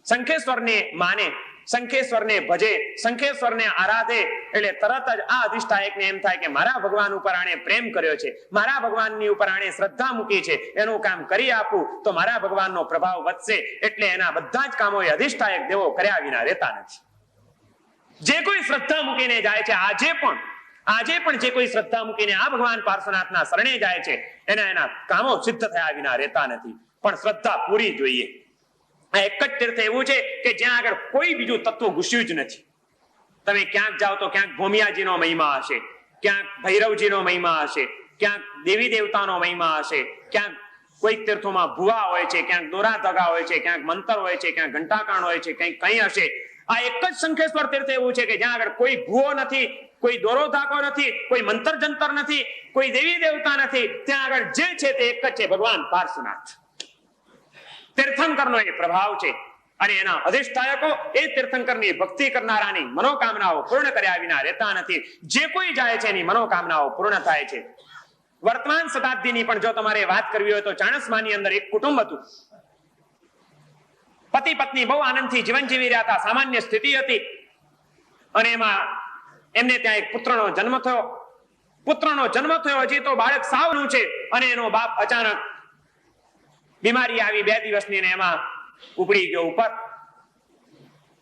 શંખેશ્વરને માને, શંખેશ્વરને ભજે, શંખેશ્વરને આરાધે, એટલે તરત જ આ અધિષ્ઠાયકને એમ થાય કે મારા ભગવાન ઉપર આણે પ્રેમ કર્યો છે, મારા ભગવાનની ઉપર આણે શ્રદ્ધા મૂકી છે, એનું કામ કરી આપું તો મારા ભગવાનનો પ્રભાવ વધશે. એટલે એના બધા જ કામો એ અધિષ્ઠાયક દેવો કર્યા વિના રહેતા નથી. જે કોઈ શ્રદ્ધા મૂકીને જાય છે, આજે પણ જે કોઈ શ્રદ્ધા મૂકીને આ ભગવાન પાર્શ્વનાથના શરણે જાય છે, એના કામો સિદ્ધ થયા વિના રહેતા નથી. પણ શ્રદ્ધા પૂરી જોઈએ. આ એક જ તીર્થ એવું છે કે જ્યાં આગળ કોઈ બીજું તત્વ ઘૂસ્યું જ નથી. તમે ક્યાંક જાઓ તો ક્યાંક ભૂમિયાજીનો મહિમા હશે, ક્યાંક ભૈરવજીનો મહિમા હશે, ક્યાંક દેવી દેવતાનો મહિમા હશે, ક્યાંક કોઈક તીર્થોમાં ભુવા હોય છે, ક્યાંક દોરા ધગા હોય છે, ક્યાંક મંતર હોય છે, ક્યાંક ઘંટાકાણ હોય છે, કંઈ હશે. આ એક જ શંખેશ્વર તીર્થ એવું છે કે જ્યાં આગળ કોઈ ભૂવો નથી, કોઈ દોરો ધાકો નથી, કોઈ મંતર જંતર નથી, કોઈ દેવી દેવતા નથી. ત્યાં આગળ જે છે તે એક જ છે, ભગવાન પાર્શ્વનાથ. તીર્થંકરનો એ પ્રભાવ છે. અને એના અધિષ્ઠાયકો એ તીર્થંકરની ભક્તિ કરનારાની મનોકામનાઓ પૂર્ણ કર્યા વિના રહેતા નથી. જે કોઈ જાય છે એની મનોકામનાઓ પૂર્ણ થાય છે. વર્તમાન શતાબ્દીની પણ જો તમારે વાત કરવી હોય તો ચાણસ્માની અંદર એક કુટુંબ હતું. પતિ પત્ની બહુ આનંદથી જીવન જીવી રહ્યા હતા, સામાન્ય સ્થિતિ હતી. અને એમાં એમને ત્યાં એક પુત્રનો જન્મ થયો. પુત્રનો જન્મ થયો, હજી તો બાળક સાવનું છે, અને એનો બાપ અચાનક બીમારી આવી 2 દિવસની, ને એમાં ઉપડી ગયો ઉપર.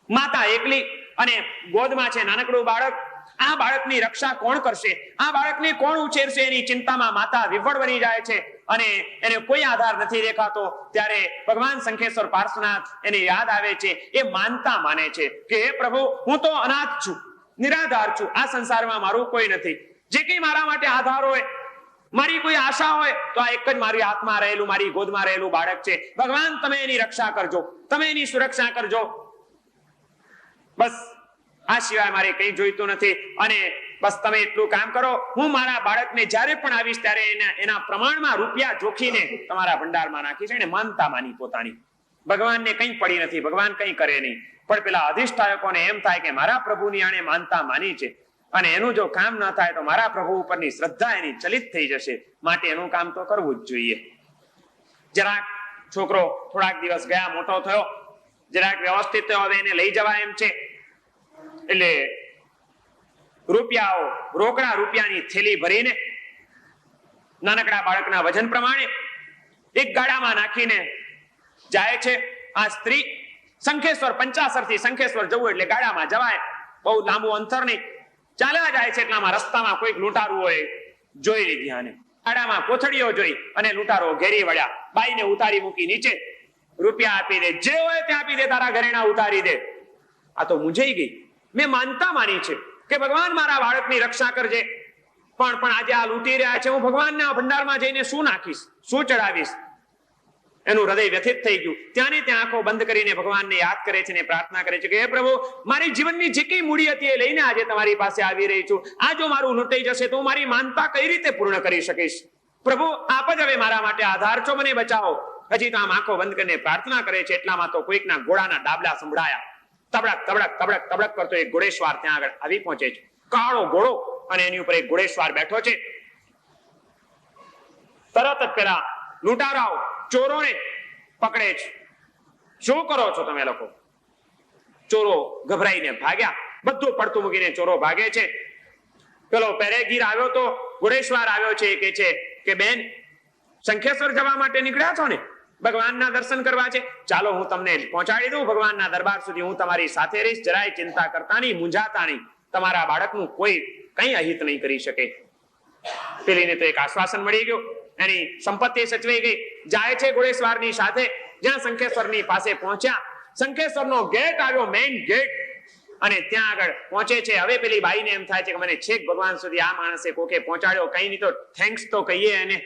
માતા એકલી અને ગોદમાં છે નાનકડું બાળક. આ બાળકની રક્ષા કોણ કરશે, આ બાળકને કોણ ઉછેરશે, એની ચિંતામાં માતા વિવળ બની જાય છે, અને એને કોઈ આધાર નથી દેખાતો. ત્યારે ભગવાન શંખેશ્વર પાર્શ્વનાથ એને યાદ આવે છે. એ માનતા માને છે કે હે પ્રભુ, હું તો અનાથ છું, નિરાધાર છું, આ સંસારમાં મારું કોઈ નથી. જે કંઈ મારા માટે આધાર હોય, મારી કોઈ આશા હોય, તો આ એક જ મારી હાથમાં રહેલું, મારી ગોદમાં રહેલું બાળક છે. ભગવાન, તમે એની રક્ષા કરજો, તમે એની સુરક્ષા કરજો. બસ આ સિવાય મારે કંઈ જોઈતું નથી. અને બસ તમે એટલું કામ કરો, હું મારા બાળકને જ્યારે પણ આવીશ ત્યારે એના પ્રમાણમાં રૂપિયા જોખીને તમારા ભંડારમાં નાખીશ. એને માનતા માની પોતાની. ભગવાનને કંઈ પડી નથી, ભગવાન કંઈ કરે નહીં. પણ પેલા અધિષ્ઠાયકોને એમ થાય કે મારા પ્રભુની આણે માનતા માની છે, અને એનું જો કામ ન થાય તો મારા પ્રભુ ઉપરની શ્રદ્ધા એની ચલિત થઈ જશે, માટે એનું કામ તો કરવું જ જોઈએ. જરાક છોકરો થોડાક દિવસ ગયા, મોટો થયો, જરાક વ્યવસ્થિત થયો, હવે એને લઈ જવા એમ છે. એટલે રોકડા રૂપિયાની થેલી ભરીને નાનકડા બાળકના વજન પ્રમાણે એક ગાડામાં નાખીને જાય છે આ સ્ત્રી. શંખેશ્વર, પંચાસરથી શંખેશ્વર જવું એટલે ગાડામાં જવાય, બહુ લાંબુ અંતર નહીં. ચાલ્યા જાય છે, એટલામાં રસ્તામાં કોઈક લૂંટારું હોય જોઈ લીધી આને. ગાડામાં કોથળીઓ જોઈ અને લૂંટારો ઘેરી વળ્યા. બાઈને ઉતારી મૂકી નીચે. રૂપિયા આપી દે, જે હોય તે આપી દે, તારા ઘરેણા ઉતારી દે. આ તો મૂંઝાઈ ગઈ. મેં માનતા માની છે કે ભગવાન મારા બાળકની રક્ષા કરજે, પણ આજે આ લૂંટી રહ્યા છે, હું ભગવાનના ભંડારમાં જઈને શું નાખીશ, શું ચડાવીશ? એનું હૃદય વ્યથિત થઈ ગયું. ત્યાંને ત્યાં આંખો બંધ કરીને ભગવાનને યાદ કરે છે ને પ્રાર્થના કરે છે કે હે પ્રભુ, મારી જીવનની જે કઈ મૂડી હતી એ લઈને આજે તમારી પાસે આવી રહી છું. આ જો મારું લૂંટાઈ જશે તો હું મારી માનતા કઈ રીતે પૂર્ણ કરી શકીશ? પ્રભુ, આપ જ હવે મારા માટે આધાર છો, મને બચાવો. હજી તો આમ આંખો બંધ કરીને પ્રાર્થના કરે છે, એટલામાં તો કોઈકના ઘોડાના ડાબલા સંભળાયા. તબડક તબડક તબડક તબડક કરતો એક ઘોડેસવાર ત્યાં આગળ આવી પહોંચે છે. કાળો ઘોડો, અને એની ઉપર એક ઘોડેસવાર બેઠો છે. તરત જ પેલા લૂંટારાઓ ચોરોને પકડે છે. શું કરો છો તમે લોકો? ચોરો ગભરાઈને ભાગ્યા. બધું પડતું મૂકીને ચોરો ભાગે છે. પેલો પેરેગીર આવ્યો તો ઘોડેસવાર આવ્યો છે, કે છે કે બેન, શંખેશ્વર જવા માટે નીકળ્યા છો ને, ભગવાનના દર્શન કરવા છે? ચાલો હું તમને પહોંચાડી દઉં ભગવાનના દરબાર સુધી, હું તમારી સાથે રહીશ. જરાય ચિંતા કરતા નહીં, મૂંઝાતા નહીં. તમારા બાળકનું કોઈ કંઈ અહિત નહીં કરી શકે. પેલીને તો એક આશ્વાસન મળી ગયું, એની સંપત્તિ સચવાઈ ગઈ. જાય છે ઘોડેસવારની સાથે. જ્યાં શંખેશ્વરની પાસે પહોંચ્યા, શંખેશ્વરનો ગેટ આવ્યો, મેઇન ગેટ, અને ત્યાં આગળ પહોંચે છે. હવે પેલી બાઈને એમ થાય છે કે મને છેક ભગવાન સુધી આ માણસે કોકે પહોંચાડ્યો, કઈ નહીં તો થેન્ક્સ તો કહીએ એને,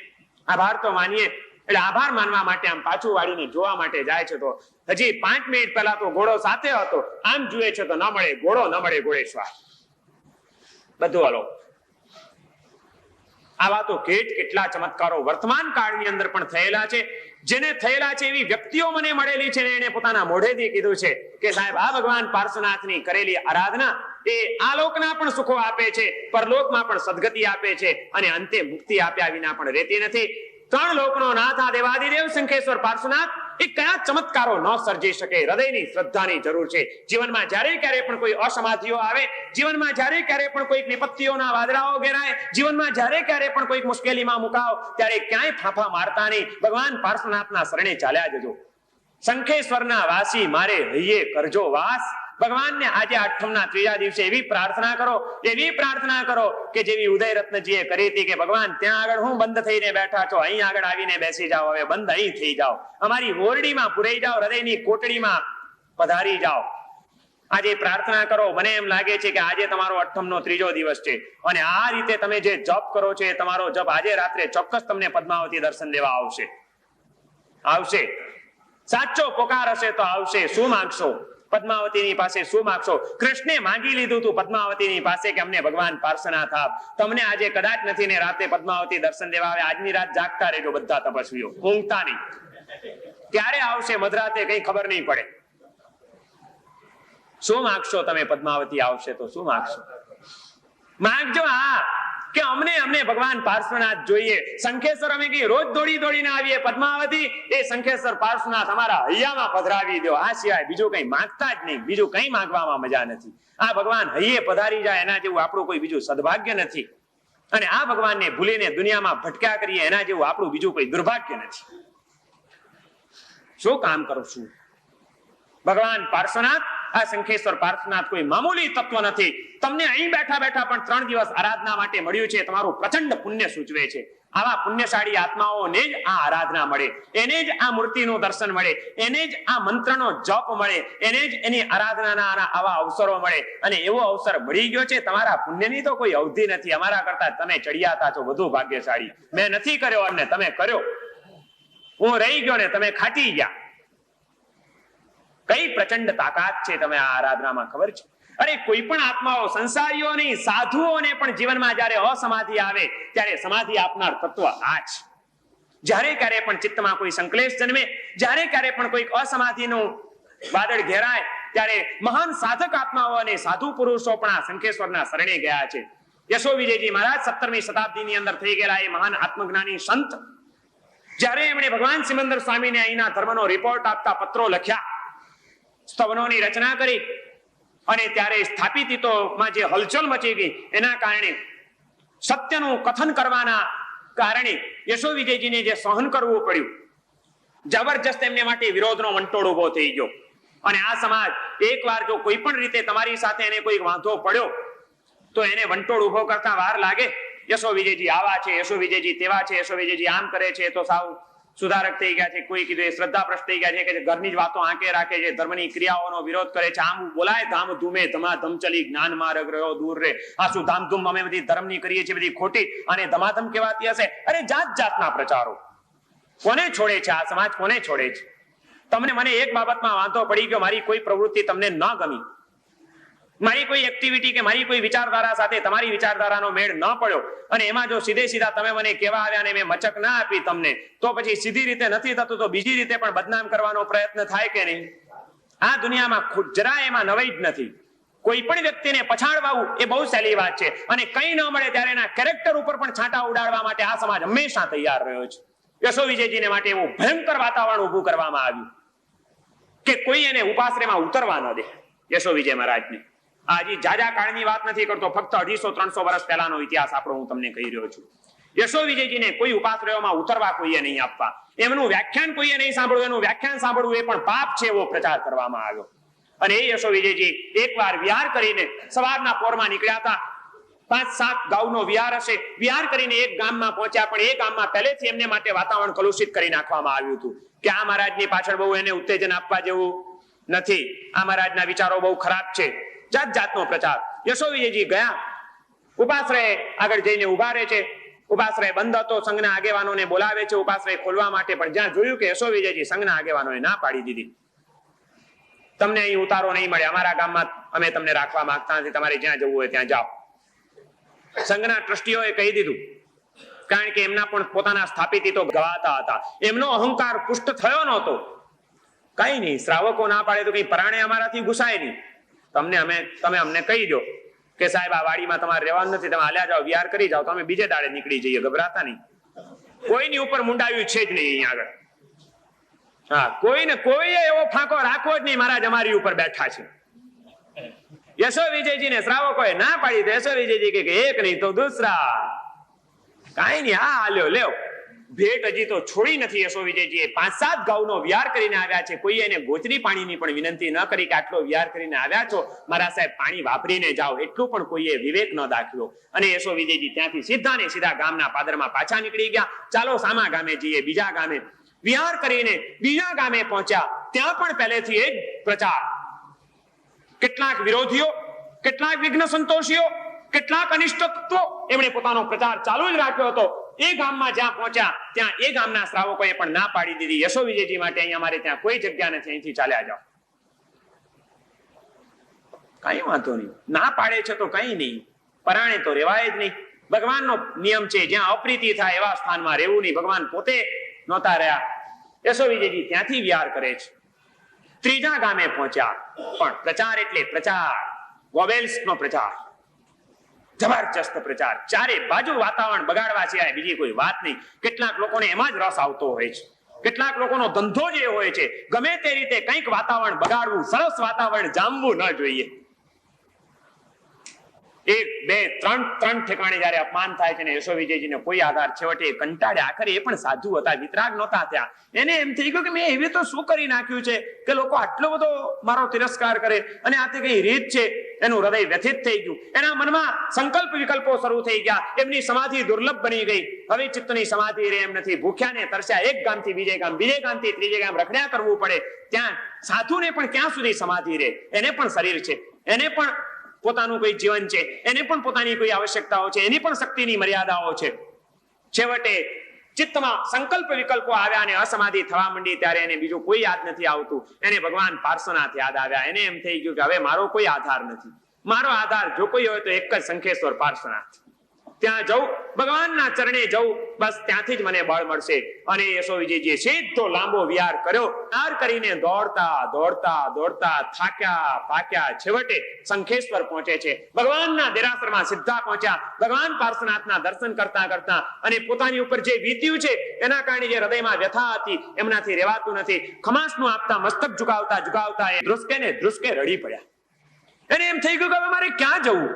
આભાર તો માનીએ. એટલે આભાર માનવા માટે આમ પાછું વાળીને જોવા માટે જાય છે. તો હજી 5 મિનિટ પહેલા તો ઘોડો સાથે હતો, આમ જુએ છે તો ન મળે ઘોડો, ન મળે ઘોડેસવાર. બધું હલો. આવા તો કેટલા ચમત્કારો વર્તમાન કાળની અંદર પણ થયેલા છે. જેને થયેલા છે એવી વ્યક્તિઓ મને મળેલી છે, ને એને પોતાના મોઢેથી કીધું છે કે સાહેબ, આ ભગવાન પાર્શ્વનાથની કરેલી આરાધના એ આ લોકના પણ સુખો આપે છે, પરલોકમાં પણ સદગતિ આપે છે, અને અંતે મુક્તિ આપ્યા વિના પણ રહેતી નથી. 3 લોકનો નાથ આ દેવાદિદેવ શંખેશ્વર પાર્શ્વનાથ એ કયા ચમત્કારો ન સર્જી શકે? હૃદયની શ્રદ્ધાની જરૂર છે. જીવનમાં જ્યારે ક્યારે પણ કોઈ અસમાધિઓ આવે, જીવનમાં જ્યારે ક્યારે પણ કોઈક વિપત્તિઓના વાદળાઓ ઘેરાય, જીવનમાં જ્યારે ક્યારે પણ કોઈક મુશ્કેલીમાં મુકાવ, ત્યારે ક્યાંય ફાંફા મારતા નહીં, ભગવાન પાર્શ્વનાથના શરણે ચાલ્યા જજો. શંખેશ્વરના વાસી મારે હૈયે કરજો વાસ. ભગવાનને આજે આઠમના 3જા દિવસે એવી પ્રાર્થના કરો કે જેવી ઉદયરત્નજીએ કરી હતી કે ભગવાન, ત્યાં આગળ હું બંધ થઈને બેઠા છો, અહીં આગળ આવીને બેસી જાઓ, હવે બંધ અહીં થઈ જાઓ, અમારી હોરડીમાં પુરાઈ જાઓ, હૃદયની કોટડીમાં પધારી જાઓ. આજે પ્રાર્થના કરો. મને એમ લાગે છે કે આજે તમારો અઠમનો 3જો દિવસ છે, અને આ રીતે તમે જે જપ કરો છો એ તમારો જપ આજે રાત્રે ચોક્કસ તમને પદ્માવતી દર્શન દેવા આવશે. સાચો પોકાર હશે તો આવશે. શું માંગશો પદ્માવતીની પાસે? શું માંગશો? કૃષ્ણે માંગી લીધું તું પદ્માવતીની પાસે કે અમને ભગવાન પાર્શ્વનાથ આપ. તમને આજે કદાચ નથી ને રાતે પદ્માવતી દર્શન દેવા આવે, આજની રાત જાગતા રહેજો બધા તપસ્વીઓ, ઊંઘતા નહીં. ક્યારે આવશે મધરાતે કઈ ખબર નહીં પડે. શું માંગશો તમે? પદ્માવતી આવશે તો શું માંગશો? માંગજો. હા, કે અમને ભગવાન પાર્શ્વનાથ જોઈએ. શંખેશ્વર અમે કઈ રોજ દોડીને આવીએ પદ્માવતી, એ શંખેશ્વર પાર્શ્વનાથ અમારા હૈયામાં પધરાવી દો. આ સિવાય બીજું કઈ માંગતા જ નહીં. બીજું કઈ માંગવામાં મજા નથી. આ ભગવાન હૈયે પધારી જાય એના જેવું આપણું કોઈ બીજું સદભાગ્ય નથી. અને આ ભગવાનને ભૂલીને દુનિયામાં ભટક્યા કરીએ એના જેવું આપણું બીજું કોઈ દુર્ભાગ્ય નથી. શું કામ કરું છું? ભગવાન પાર્શ્વનાથ, આ શંખેશ્વર પાર્શ્વનાથ કોઈ મામૂલી તત્વ નથી. તમને અહીં બેઠા બેઠા પણ 3 દિવસ આરાધના માટે મળ્યું છે, તમારું પ્રચંડ પુણ્ય સૂચવે છે. આવા પુણ્યશાળી આત્માઓને જ આ આરાધના મળે, એને જ આ મૂર્તિનું દર્શન મળે, એને જ આ મંત્રનો જપ મળે, એને જ એની આરાધનાના આવા અવસરો મળે. અને એવો અવસર મળી ગયો છે. તમારા પુણ્યની તો કોઈ અવધિ નથી. અમારા કરતા તમે ચડિયાતા છો વધુ ભાગ્યશાળી. મેં નથી કર્યો અને તમે કર્યો. હું રહી ગયો ને તમે ખાટી ગયા. કઈ પ્રચંડ તાકાત છે તમે આ આરાધનામાં, ખબર છે? અરે કોઈ પણ આત્માઓ, સંસારીઓ નહીં, સાધુઓને પણ જીવનમાં જ્યારે અસમાધિ આવે ત્યારે સમાધિ આપનાર તત્વ આ છે. જ્યારે ક્યારે પણ ચિત્તમાં કોઈ સંકલેશ જન્મે, જ્યારે ક્યારે પણ કોઈ અસમાધિનું વાદળ ઘેરાય, ત્યારે મહાન સાધક આત્માઓ અને સાધુ પુરુષો પણ આ શંખેશ્વરના શરણે ગયા છે. યશો વિજયજી મહારાજ 17મી શતાબ્દીની અંદર થઈ ગયેલા એ મહાન આત્મજ્ઞાની સંત, જ્યારે એમણે ભગવાન સિમંદર સ્વામીને અહીંના ધર્મનો રિપોર્ટ આપતા પત્રો લખ્યા, સ્તવનોની રચના કરી, અને ત્યારે સ્થાપિત હિતોમાં જે હલચલ મચી ગઈ એના કારણે, સત્યનું કથન કરવાના કારણે યશો વિજયજીને જે સહન કરવું પડ્યું, જબરજસ્ત એમને માટે વિરોધનો વંટોળ ઉભો થઈ ગયો. અને આ સમાજ એકવાર જો કોઈ પણ રીતે તમારી સાથે એને કોઈ વાંધો પડ્યો તો એને વંટોળ ઉભો કરતા વાર લાગે. યશો વિજયજી આવા છે, યશો વિજયજી તેવા છે, યશો વિજયજી આમ કરે છે, તો સાવ સુધારક થઈ ગયા છે, કોઈ કીધું એ શ્રદ્ધાભ્રષ્ટ થઈ ગયા છે, કે ઘરની જ વાતો આંકે રાખે છે, ધર્મની ક્રિયાઓનો વિરોધ કરે છે. આમ બોલાય ધામ ધૂમે ધમાધમ ચલી, જ્ઞાન માર્ગ રહ્યો દૂર રે. આ શું ધામધૂમ અમે બધી ધર્મની કરીએ છીએ, બધી ખોટી, અને ધમાધમ કહેવાતી હશે. અરે જાત જાતના પ્રચારો. કોને છોડે છે આ સમાજ? કોને છોડે છે? તમને મને એક બાબતમાં વાંધો પડી ગયો, મારી કોઈ પ્રવૃત્તિ તમને ન ગમી, મારી કોઈ એક્ટિવિટી કે મારી કોઈ વિચારધારા સાથે તમારી વિચારધારાનો મેળ ન પડ્યો, અને એમાં જો સીધે સીધા તમે મને કહેવા આવ્યા અને મેં મચક ના આપી તમને, તો પછી સીધી રીતે નથી થતું તો બીજી રીતે પણ બદનામ કરવાનો પ્રયત્ન થાય કે નહીં? આ દુનિયામાં જરા એમાં નવાઈ જ નથી. કોઈ પણ વ્યક્તિને પછાડવાનું એ બહુ સહેલી વાત છે, અને કંઈ ન મળે ત્યારે એના કેરેક્ટર ઉપર પણ છાંટા ઉડાડવા માટે આ સમાજ હંમેશા તૈયાર રહ્યો છે. યશો વિજયજીને માટે એવું ભયંકર વાતાવરણ ઊભું કરવામાં આવ્યું કે કોઈ એને ઉપાશ્રયમાં ઉતરવા ન દે. યશો વિજય મહારાજને આજે જાજા કાળની વાત નથી કરતો, ફક્ત 250-300 વર્ષ પહેલાનો ઇતિહાસ આપણો હું તમને કહી રહ્યો છું. યશો વિજયજીને કોઈ ઉપાશ્રયોમાં ઉતરવા કોઈએ નહીં આપવા, એમનું વ્યાખ્યાન કોઈએ નહીં સાંભળવું, એનું વ્યાખ્યાન સાંભળવું એ પણ પાપ છે, એવો પ્રચાર કરવામાં આવ્યો. અને એ યશો વિજયજી એકવાર વિહાર કરીને સવારના પોરમાં નીકળ્યા હતા. 5-7 ગાઉનો વિહાર હશે. વિહાર કરીને એક ગામમાં પહોંચ્યા, પણ એ ગામમાં પહેલેથી એમને માટે વાતાવરણ કલુષિત કરી નાખવામાં આવ્યું હતું કે આ મહારાજની પાછળ બહુ એને ઉત્તેજન આપવા જેવું નથી, આ મહારાજના વિચારો બહુ ખરાબ છે, જાત જાતનો પ્રચાર. યશો વિજયજી ગયા, ઉપાશ્રય આગળ જઈને ઉભા રહે છે. ઉપાશ્રય બંધ હતો, સંઘના આગેવાનોને બોલાવે છે ઉપાશ્રય ખોલવા માટે, પણ જ્યાં જોયું કે યશો વિજયજી સંઘના આગેવાનોએ ના પાડી દીધી, તમને અહીં ઉતારો નહીં મળે, અમારા ગામમાં અમે તમને રાખવા માંગતા નથી, તમારે જ્યાં જવું હોય ત્યાં જાઓ. સંઘના ટ્રસ્ટીઓએ કહી દીધું, કારણ કે એમના પણ પોતાના સ્થાપિત હિતો ગવાતા હતા, એમનો અહંકાર પુષ્ટ થયો નહોતો. કઈ નહીં, શ્રાવકો ના પાડે તો કઈ પરાણે અમારાથી ગુસાય નહીં. તમે અમને કહી દો કે સાહેબ આ વાડીમાં તમારે રહેવાનું નથી, તમે હાલ્યા જાઓ, વિહાર કરી જાઓ, તમે બીજે દાડે નીકળી જઈએ, ગભરાતા નહીં. કોઈની ઉપર મુંડાયું છે જ નહીં અહીંયા આગળ. હા, કોઈએ એવો ફાંકો રાખવો જ નહીં, મહારાજ અમારી ઉપર બેઠા છે. યશો વિજયજીને શ્રાવકોએ ના પાડી તો યશો વિજયજી કે એક નહીં તો દૂસરા, કાંઈ નહીં, હા હાલ્યો લેવ. ભેટ હજી તો છોડી નથી યશો વિજયજીએ. 5-7 ગાઉનો વિહાર કરીને આવ્યા છે. કોઈએ એને ગોચરી પાણીની પણ વિનંતી ન કરી કે આટલો વિહાર કરીને આવ્યા છો, મારા સાહેબ પાણી વાપરીને જાઓ, એટલું પણ કોઈએ વિવેક ન દાખ્યો. અને યશો વિજયજી ત્યાંથી સીધા ને સીધા ગામના પાદરમાં પાછા નીકળી ગયા. ચાલો સામા ગામે જઈએ, બીજા ગામે. વિહાર કરીને બીજા ગામે પહોંચ્યા, ત્યાં પણ પહેલેથી એ જ પ્રચાર. કેટલાક વિરોધીઓ, કેટલાક વિઘ્ન સંતોષીઓ, કેટલાક અનિષ્ટ તત્વો, એમણે પોતાનો પ્રચાર ચાલુ જ રાખ્યો હતો. એ ગામમાં જ્યાં પહોંચ્યા ત્યાં એ ગામના શ્રાવકોએ પણ ના પાડી દીધી, યશો વિજયજી માટે અહીંયા અમારે ત્યાં કોઈ જગ્યા નથી, અહીંથી ચાલ્યા જાઓ. કઈ વાંધો નહીં, ના પાડે છે તો કઈ નહીં, પરાણે તો રેવાય જ નહીં. ભગવાનનો નિયમ છે, જ્યાં અપ્રીતિ થાય એવા સ્થાનમાં રહેવું નહીં. ભગવાન પોતે નહોતા રહ્યા. યશો વિજયજી ત્યાંથી વિહાર કરે છે. ત્રીજા ગામે પહોંચ્યા, પણ પ્રચાર એટલે પ્રચાર, ગોબેલ્સ નો પ્રચાર. જબરજસ્ત પ્રચાર, ચારે બાજુ વાતાવરણ બગાડવા સિવાય બીજી કોઈ વાત નહીં. કેટલાક લોકોને એમાં જ રસ આવતો હોય છે, કેટલાક લોકોનો ધંધો જે હોય છે ગમે તે રીતે કંઈક વાતાવરણ બગાડવું, સરસ વાતાવરણ જામવું ન જોઈએ. એક બે ત્રણ ઠેકાણે જયારે અપમાન થાય છે ને યશો વિજયજીને કોઈ આધાર, છેવટે કંટાળે, આખરે એ પણ સાધુ હતા, વિતરાગ નહોતા થયા. એને એમ થઈ ગયું કે મેં એવી તો શું કરી નાખ્યું છે કે લોકો આટલો બધો મારો તિરસ્કાર કરે, અને આ તે કઈ રીત છે. એનું હૃદય વ્યથિત થઈ ગયું, એના મનમાં સંકલ્પ વિકલ્પો શરૂ થઈ ગયા, એમની સમાધિ દુર્લભ બની ગઈ. હવે ચિત્તની સમાધિ રે એમ નથી, ભૂખ્યા ને તરસ્યા, એક ગામથી બીજે ગામ, બીજે ગામથી ત્રીજે ગામ રખડ્યા કરવું પડે. ત્યાં સાધુને પણ ક્યાં સુધી સમાધિ રે? એને પણ શરીર છે, એને પણ પોતાનું કોઈ જીવન છે, એને પણ પોતાની કોઈ આવશ્યકતાઓ છે, એની પણ શક્તિની મર્યાદાઓ છે. છેવટે ચિત્તમાં સંકલ્પ વિકલ્પો આવ્યા અને અસમાધિ થવા માંડી ત્યારે એને બીજું કોઈ યાદ નથી આવતું. એને ભગવાન પાર્શ્વનાથ યાદ આવ્યા. એને એમ થઈ ગયું કે હવે મારો કોઈ આધાર નથી, મારો આધાર જો કોઈ હોય તો એક જ શંખેશ્વર પાર્શ્વનાથ. ત્યાં જવું, ભગવાનના ચરણે જવું, બસ ત્યાંથી જ મને બળ મળશે. અને યશો વિજયજીએ સીધો લાંબો વિહાર કર્યો. વિહાર કરીને દોડતા દોડતા દોડતા થાક્યા પાક્યા છેવટે શંખેશ્વર પહોંચે છે. ભગવાનના દેરાસરમાં સીધા પહોંચ્યા. ભગવાન પાર્શ્વનાથના દર્શન કરતા કરતા અને પોતાની ઉપર જે વીત્યું છે એના કારણે જે હૃદયમાં વ્યથા હતી એમનાથી રહેવાતું નથી. ખમાસનું આપતા મસ્તક ઝુકાવતા ઝુકાવતા એ ધ્રુસકે ને ધ્રુસકે રડી પડ્યા. એને એમ થઈ ગયું કે હવે મારે ક્યાં જવું?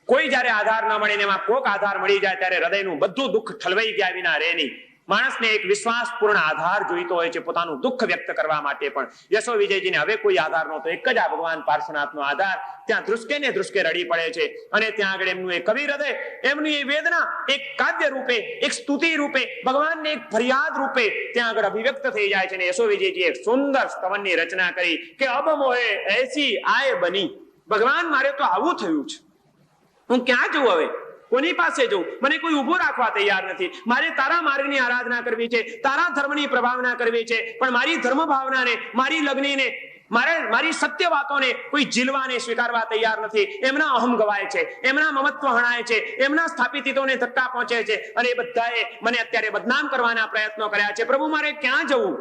કોઈ જયારે આધાર ન મળે, એમાં કોક આધાર મળી જાય ત્યારે હૃદયનું બધું દુઃખ ઠલવાઈ ગયા વિના રહે નહીં. માણસને એક વિશ્વાસપૂર્ણ આધાર જોઈતો હોય છે પોતાનું દુઃખ વ્યક્ત કરવા માટે પણ. યશો વિજયજીને હવે કોઈ આધાર નહોતો, એક જ આ ભગવાન પાર્શ્વનાથનો આધાર. ત્યાં ધ્રુસકે ને ધ્રુસકે રડી પડે છે. અને ત્યાં આગળ એમનું એક કવિ હૃદય, એમની એ વેદના એક કાવ્ય રૂપે, એક સ્તુતિ રૂપે, ભગવાનને એક ફરિયાદ રૂપે ત્યાં આગળ અભિવ્યક્ત થઈ જાય છે. અને યશો વિજયજી એક સુંદર સ્તવનની રચના કરી કે અબ મોહે એસી આય બની. ભગવાન મારે તો આવું થયું છે, હું ક્યાં જઉં હવે? કોની પાસે જઉં? મને કોઈ ઉભો રાખવા તૈયાર નથી. મારે તારા માર્ગની આરાધના કરવી છે, તારા ધર્મની પ્રભાવના કરવી છે, પણ મારી ધર્મ ભાવનાને, મારી લગ્નીને, મારી સત્ય વાતોને કોઈ જીલવાને સ્વીકારવા તૈયાર નથી. એમના અહમ ગવાય છે, એમના મમત્વ હણાય છે, એમના સ્થાપિત હિતોને ધક્કા પહોંચે છે. અને એ બધાએ મને અત્યારે બદનામ કરવાના પ્રયત્નો કર્યા છે. પ્રભુ મારે ક્યાં જવું?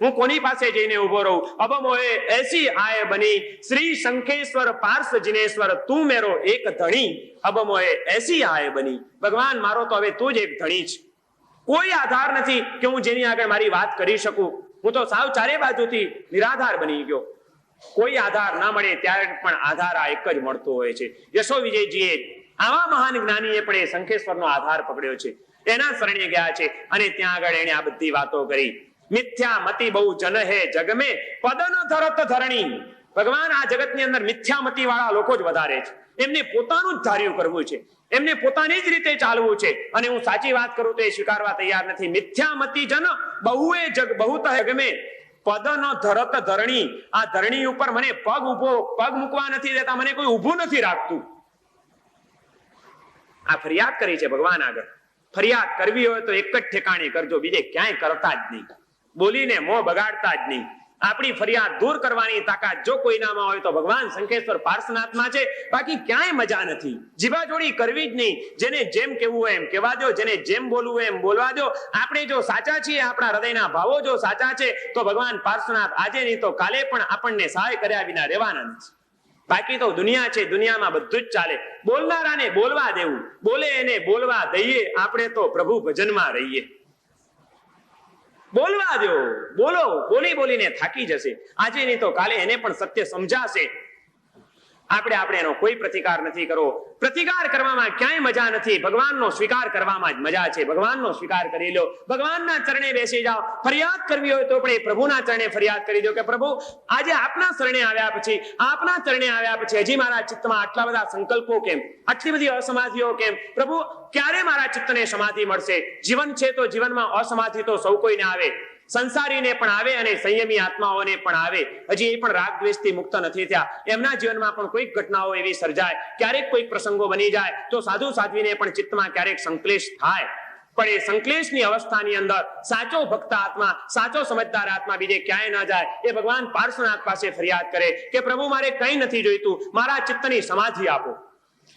હું કોની પાસે જઈને ઉભો રહું? અબ મોહે એસી આય બની, શ્રી શંખેશ્વર પાર્શ્વ જિનેશ્વર તું મેરો એક ધણી. અબ મોહે એસી આય બની. ભગવાન મારો તો હવે તું જ એક ધણી છે. કોઈ આધાર નથી કે હું જેની આગળ મારી વાત કરી શકું. હું તો સાવ ચારે બાજુથી નિરાધાર બની ગયો. કોઈ આધાર ના મળે ત્યારે પણ આધાર આ એક જ મળતો હોય છે. યશો વિજયજીએ, આવા મહાન જ્ઞાનીએ પણ એ શંખેશ્વરનો આધાર પકડ્યો છે, એના શરણે ગયા છે. અને ત્યાં આગળ એને આ બધી વાતો કરી. મિથ્યા મતિ બહુ જન હે જગ મેં પદન ધરત ધરણી. ભગવાન આ જગતની અંદર મિથ્યા મતિ વાળા લોકો જ વધારે છે. એમને પોતાનું જ ધાર્યું કરવું છે, એમને પોતાની જ રીતે ચાલવું છે. અને હું સાચી વાત કરું તો એ સ્વીકારવા તૈયાર નથી. મિથ્યા મતિ જન બહુએ જગ બહુત જગ મેં પદન ધરત ધરણી. આ ધરણી ઉપર મને પગ મૂકવા નથી દેતા, મને કોઈ ઊભું નથી રાખતું. આ ફરિયાદ કરી છે ભગવાન આગળ. ફરિયાદ કરવી હોય તો એક જ ઠેકાણે કરજો, બીજે ક્યાંય કરતા જ નહીં. બોલીને મોં બગાડતા જ નહીં. આપણી ફરિયાદ દૂર કરવાની તાકાત જો કોઈનામાં હોય તો ભગવાન શંખેશ્વર પાર્શ્વનાથમાં છે. બાકી ક્યાંય મજા નથી. જીભાજોડી કરવી જ નહીં. જેને જેમ કેવું હોય એમ કહેવા દો, જેને જેમ બોલવું હોય એમ બોલવા દો. આપણે જો સાચા છીએ, આપણા હૃદયના ભાવો જો સાચા છે, તો ભગવાન પાર્શ્વનાથ આજે નહીં તો કાલે પણ આપણને સહાય કર્યા વિના રહેવાના નથી. બાકી તો દુનિયા છે, દુનિયામાં બધું જ ચાલે. બોલનારાને બોલવા દેવું, બોલે એને બોલવા દઈએ. આપણે તો પ્રભુ ભજનમાં રહીએ. બોલવા દો, બોલો. બોલી બોલીને થાકી જશે. આજે નહીં તો કાલે એને પણ સત્ય સમજાશે. આપણે એનો કોઈ પ્રતિકાર નથી કરવો. પ્રતિકાર કરવામાં ક્યાંય મજા નથી. ભગવાનનો સ્વીકાર કરવામાં જ મજા છે. ભગવાનનો સ્વીકાર કરી લો, ભગવાનના ચરણે બેસી જાઓ. ફરિયાદ કરવી હોય તો પણ એ પ્રભુના ચરણે ફરિયાદ કરી દો કે પ્રભુ આજે આપના ચરણે આવ્યા પછી હજી મારા ચિત્તમાં આટલા બધા સંકલ્પો કેમ, આટલી બધી અસમાધિઓ કેમ? પ્રભુ ક્યારે મારા ચિત્તને સમાધિ મળશે? જીવન છે તો જીવનમાં અસમાધિ તો સૌ કોઈને આવે, સંસારીને પણ આવે અને સંયમી આત્માઓને પણ આવે. હજી એ પણ રાગ દ્વેષથી મુક્ત નથી થયા. એમના જીવનમાં પણ કોઈક ઘટનાઓ એવી સર્જાય, ક્યારેક કોઈક પ્રસંગો બની જાય તો સાધુ સાધ્વીને પણ ચિત્તમાં ક્યારેક સંક્લેશ થાય. પણ એ સંક્લેશની અવસ્થાની અંદર સાચો ભક્ત આત્મા, સાચો સમજદાર આત્મા બીજે ક્યાંય ન જાય. એ ભગવાન પાર્શ્વનાથ પાસે ફરિયાદ કરે કે પ્રભુ મારે કંઈ નથી જોઈતું, મારા ચિત્તની સમાધિ આપો.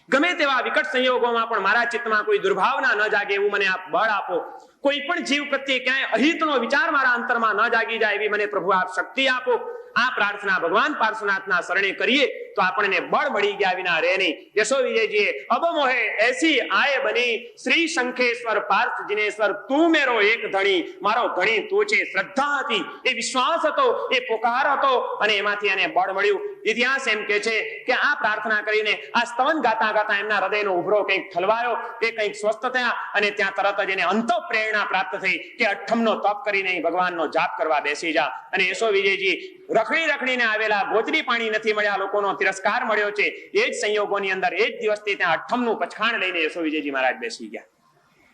ગમે તેવા વિકટ સંયોગોમાં પણ મારા ચિત્તમાં કોઈ દુર્ભાવના ન જાગે એવું મને આપ બળ આપો. કોઈ પણ જીવ પ્રત્યે ક્યાંય અહિતનો વિચાર મારા અંતરમાં ન જાગી જાય એવી મને પ્રભુ આપ શક્તિ આપો. આ પ્રાર્થના ભગવાન પાર્શ્વનાથના શરણે કરીએ તો આપણને બળ મળી ગયા વિના રહે નહીં. યશો વિજયજીએ અબ મોહે એસી આય બની શ્રી શંખેશ્વર પાર્થ જિનેશ્વર તું મેરો એક ધણી, મારો ધણી તું છે. શ્રદ્ધા હતી, એ વિશ્વાસ હતો, એ પોકાર હતો અને એમાંથી એને બળ મળ્યું. ઇતિહાસ એમ કે છે કે આ પ્રાર્થના કરીને આ સ્તવન ગાતા ગાતા એમના હૃદયનો ઉભરો કંઈક ઠલવાયો, એ કંઈક સ્વસ્થ થયા અને ત્યાં તરત જ એને અંત પ્રેરણા પ્રાપ્ત થઈ કે અઠ્ઠમનો તપ કરીને ભગવાનનો જાપ કરવા બેસી જા. અને યશો વિજયજી રખડીને આવેલા ગોચરી પાણી નથી મળ્યા, લોકોનો તિરસ્કાર મળ્યો છે, એ જ સંયોગોની અંદર એ જ દિવસથી ત્યાં અઠ્ઠમનું પચખાણ લઈને યશો વિજયજી મહારાજ બેસી ગયા.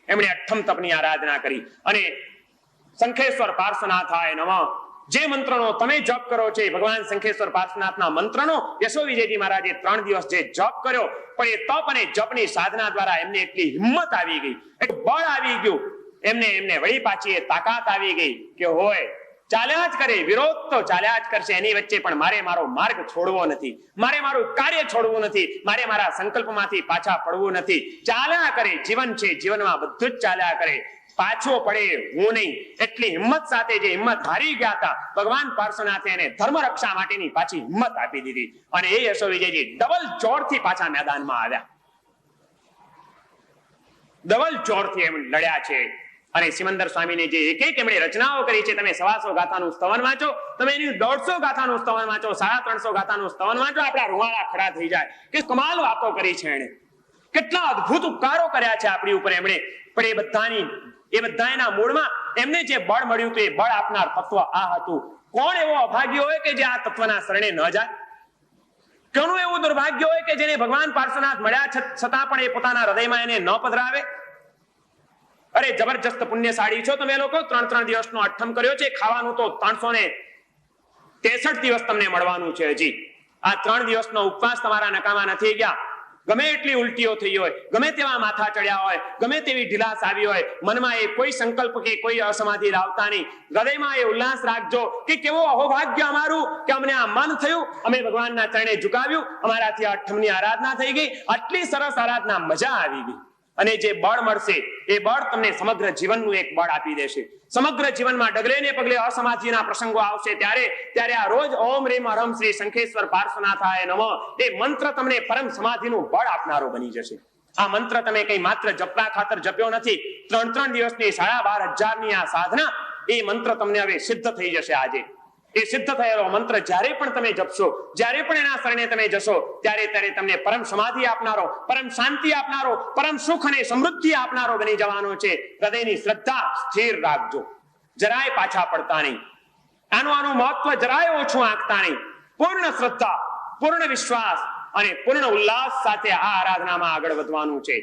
એમણે અઠ્ઠમ તપની આરાધના કરી અને શંખેશ્વર પાર્શ્વનાથાય નમઃ જે મંત્રનો તમે જપ કરો છો, ભગવાન શંખેશ્વર પાર્શ્વનાથના મંત્રનો યશો વિજયજી મહારાજે 3 દિવસ જે જપ કર્યો, પણ એ તપ અને જપની સાધના દ્વારા એમને એટલી હિંમત આવી ગઈ, એટલું બળ આવી ગયું, એમને વળી પાછી એ તાકાત આવી ગઈ કે હોય ચાલ્યા જ કરે, વિરોધ તો ચાલ્યા જ કરશે, એની વચ્ચે પણ મારે મારો માર્ગ છોડવો નથી, મારે મારું કાર્ય છોડવું નથી, મારે મારા સંકલ્પમાંથી પાછા પડવું નથી. ચાલ્યા કરે, જીવન છે, જીવનમાં બધું જ ચાલ્યા કરે, પાછો પડે હું નહીં. એટલી હિંમત સાથે જે હિંમત હારી ગયા હતા, ભગવાન પાર્શ્વનાથે એને ધર્મ રક્ષા માટેની પાછી હિંમત આપી દીધી અને એ યશો વિજયજી ડબલ જોરથી પાછા મેદાનમાં આવ્યા, ડબલ જોરથી એમ લડ્યા છે. અને સિમંદર સ્વામીને જે એક એમણે રચનાઓ કરી છે, તમે 125 ગાથાનું સ્તવન વાંચો, તમે એની 150 ગાથાનું સ્તવન વાંચો, 350 ગાથાનું સ્તવન વાંચો, આપણા રૂવાડા ખડા થઈ જાય કે કમાલ વાતો કરી છે એણે, કેટલા અદ્ભુત ઉપકારો કર્યા છે આપણી ઉપર એમણે. પણ એ બધાના મૂળમાં એમને જે બળ મળ્યું હતું, એ બળ આપનાર તત્વ આ હતું. કોણ એવો અભાગ્ય હોય કે જે આ તત્વના શરણે ન જાય? કોનું એવું દુર્ભાગ્ય હોય કે જેને ભગવાન પાર્શ્વનાથ મળ્યા છતાં પણ એ પોતાના હૃદયમાં એને ન પધરાવે? અરે જબરજસ્ત પુણ્યશાળી છો તમે લોકો, 3 દિવસનો અઠ્ઠમ કર્યો છે, ખાવાનું તો 363 દિવસ તમને મળવાનું છે. હજી આ 3 દિવસનો ઉપવાસ તમારા નકામા નથી ગયા. ગમે એટલી ઉલટીઓ થઈ હોય, ગમે તેવા માથા ચડ્યા હોય, ગમે તેવી ઢીલાસ આવી હોય, મનમાં એ કોઈ સંકલ્પ કે કોઈ અસમાધિ લાવતા નહીં. હૃદયમાં એ ઉલ્લાસ રાખજો કે કેવો અહોભાગ્ય અમારું કે અમને આ મન થયું, અમે ભગવાનના ચરણે ઝુકાવ્યું, અમારાથી આ અઠ્ઠમની આરાધના થઈ ગઈ, આટલી સરસ આરાધના, મજા આવી ગઈ. અને જે બળ મળશે એ બળ તમને સમગ્ર જીવનનું એક બળ આપી દેશે. સમગ્ર જીવનમાં ડગલે ને પગલે અસમાધિના પ્રસંગો આવશે ત્યારે આ રોજ ઓમ રીમ હરમ શ્રી શંખેશ્વર પાર્શ્વનાથાય નમઃ એ મંત્ર તમને પરમ સમાધિનું બળ આપનારો બની જશે. આ મંત્ર તમે કઈ માત્ર જપના ખાતર જપ્યો નથી. 3 દિવસની 12,500ની આ સાધના, એ મંત્ર તમને હવે સિદ્ધ થઈ જશે. આજે એ સિદ્ધ થયેલો મંત્ર જ્યારે પણ તમે જપશો, જ્યારે પણ એના શરણે તમે જશો, ત્યારે તમને પરમ સમાધિ આપનારો, પરમ શાંતિ આપનારો, પરમ સુખ અને સમૃદ્ધિ આપનારો બની જવાનો છે. હૃદયની શ્રદ્ધા સ્થિર રાખજો, જરાય પાછા પડતા નહીં, આનું મહત્વ જરાય ઓછું આંકતા નહીં. પૂર્ણ શ્રદ્ધા, પૂર્ણ વિશ્વાસ અને પૂર્ણ ઉલ્લાસ સાથે આ આરાધનામાં આગળ વધવાનું છે.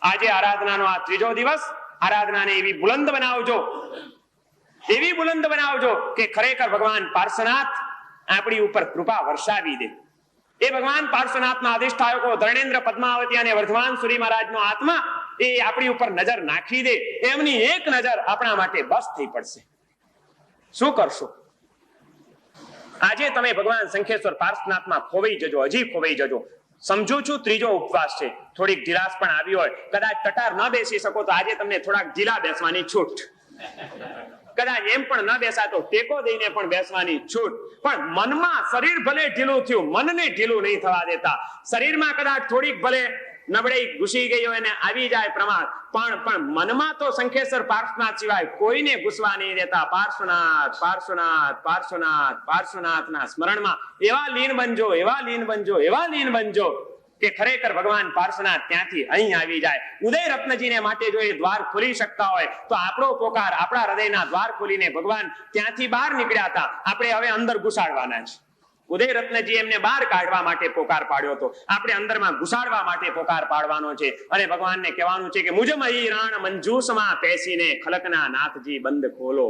આજે આરાધનાનો આ 3જો દિવસ, આરાધનાને એવી બુલંદ બનાવજો, એવી બુલંદ બનાવજો કે ખરેખર ભગવાન પાર્શ્વનાથ આપણી ઉપર કૃપા વર્ષાવી દે. એ ભગવાન પાર્શ્વનાથના અધિષ્ઠાયકો ધર્ણેન્દ્ર, પદ્માવતી અને વર્ધમાન સુરી મહારાજનો આત્મા એ આપણી ઉપર નજર નાખી દે, એમની એક નજર આપણા માટે બસ થઈ પડશે. શું કરશો? આજે તમે ભગવાન શંખેશ્વર પાર્શ્વનાથમાં ખોવાઈ જજો, હજી ખોવાઈ જજો. સમજુ છું 3જો ઉપવાસ છે, થોડીક ઢીલાસ પણ આવી હોય, કદાચ ટટાર ન બેસી શકો તો આજે તમને થોડાક ઢીલા બેસવાની છૂટ, કદાચ એમ પણ ન બેસાતો ટેકો દઈને પણ બેસવાની છૂટ. પણ મનમાં શરીર ભલે ઢીલું થયું, મનને ઢીલું નહીં થવા દેતા. શરીરમાં કદાચ થોડીક ભલે નબળાઈ ઘૂસી ગઈ હોય ને આવી જાય પ્રમાદ, પણ મનમાં તો શંખેશ્વર પાર્શ્વનાથ સિવાય કોઈને ઘૂસવા નહીં દેતા. પાર્શ્વનાથ પાર્શ્વનાથ પાર્શ્વનાથ પાર્શ્વનાથના સ્મરણમાં એવા લીન બનજો, એવા લીન બનજો, એવા લીન બનજો કે ખરેખર ભગવાન પાર્શ્વનાથ ત્યાંથી અહીં આવી જાય. ઉદય રત્નજીને માટે જો એ દ્વાર ખોલી શકતા હોય તો આપણો પોકાર, આપણા હૃદયના દ્વાર ખોલીને ભગવાન ત્યાંથી બહાર નીકળ્યા હતા, આપણે હવે અંદર ઘુસાડવાના છે. ઉદય રત્નજી એમને બહાર કાઢવા માટે પોકાર પાડ્યો હતો, આપણે અંદરમાં ઘુસાડવા માટે પોકાર પાડવાનો છે. અને ભગવાનને કહેવાનું છે કે મુજમહી રાણ મંજૂસમાં પેસીને ખલકના નાથજી બંધ ખોલો.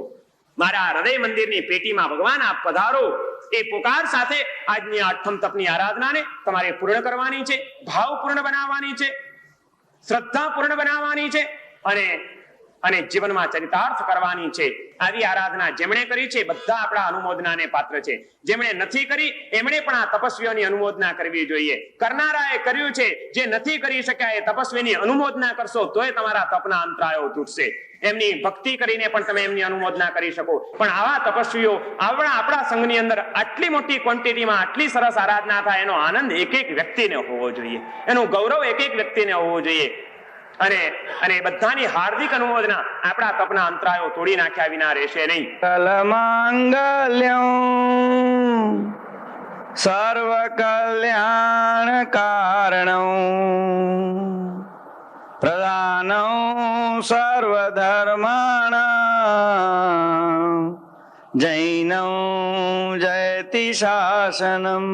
મારા હૃદય મંદિરની પેટીમાં ભગવાન આપ પધારો. એ પોકાર સાથે આજની આ અઠ્ઠમ તપની આરાધનાને તમારે પૂર્ણ કરવાની છે, ભાવ પૂર્ણ બનાવવાની છે, શ્રદ્ધા પૂર્ણ બનાવવાની છે. અને અને જીવનમાં ચરિતાર્થ કરવાની છે. આવી આરાધના જેમણે કરી છે બધા આપણા અનુમોદનાને પાત્ર છે. જેમણે નથી કરી એમણે પણ આ તપસ્વીઓની અનુમોદના કરવી જોઈએ. કરનારાએ કર્યું છે, જે નથી કરી શક્યા એ તપસ્વીની અનુમોદના કરશો તોય તમારા તપના અંતરાયો તૂટશે. એમની ભક્તિ કરીને પણ તમે એમની અનુમોદના કરી શકો. પણ આવા તપસ્વીઓ આપણા સંઘની અંદર આટલી મોટી ક્વોન્ટિટીમાં આટલી સરસ આરાધના થાય એનો આનંદ એક એક વ્યક્તિને હોવો જોઈએ, એનું ગૌરવ એક એક વ્યક્તિને હોવું જોઈએ. અને બધાની હાર્દિક અનુમોદના આપણા તપના અંતરાયો તોડી નાખ્યા વિના રહેશે નહીં. કલમાંગલ્યં સર્વ કલ્યાણ કારણં પ્રધાનં સર્વ ધર્માણાં જૈનં જયતિ શાસનમ.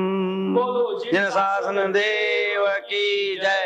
જન શાસન દેવ કી જય.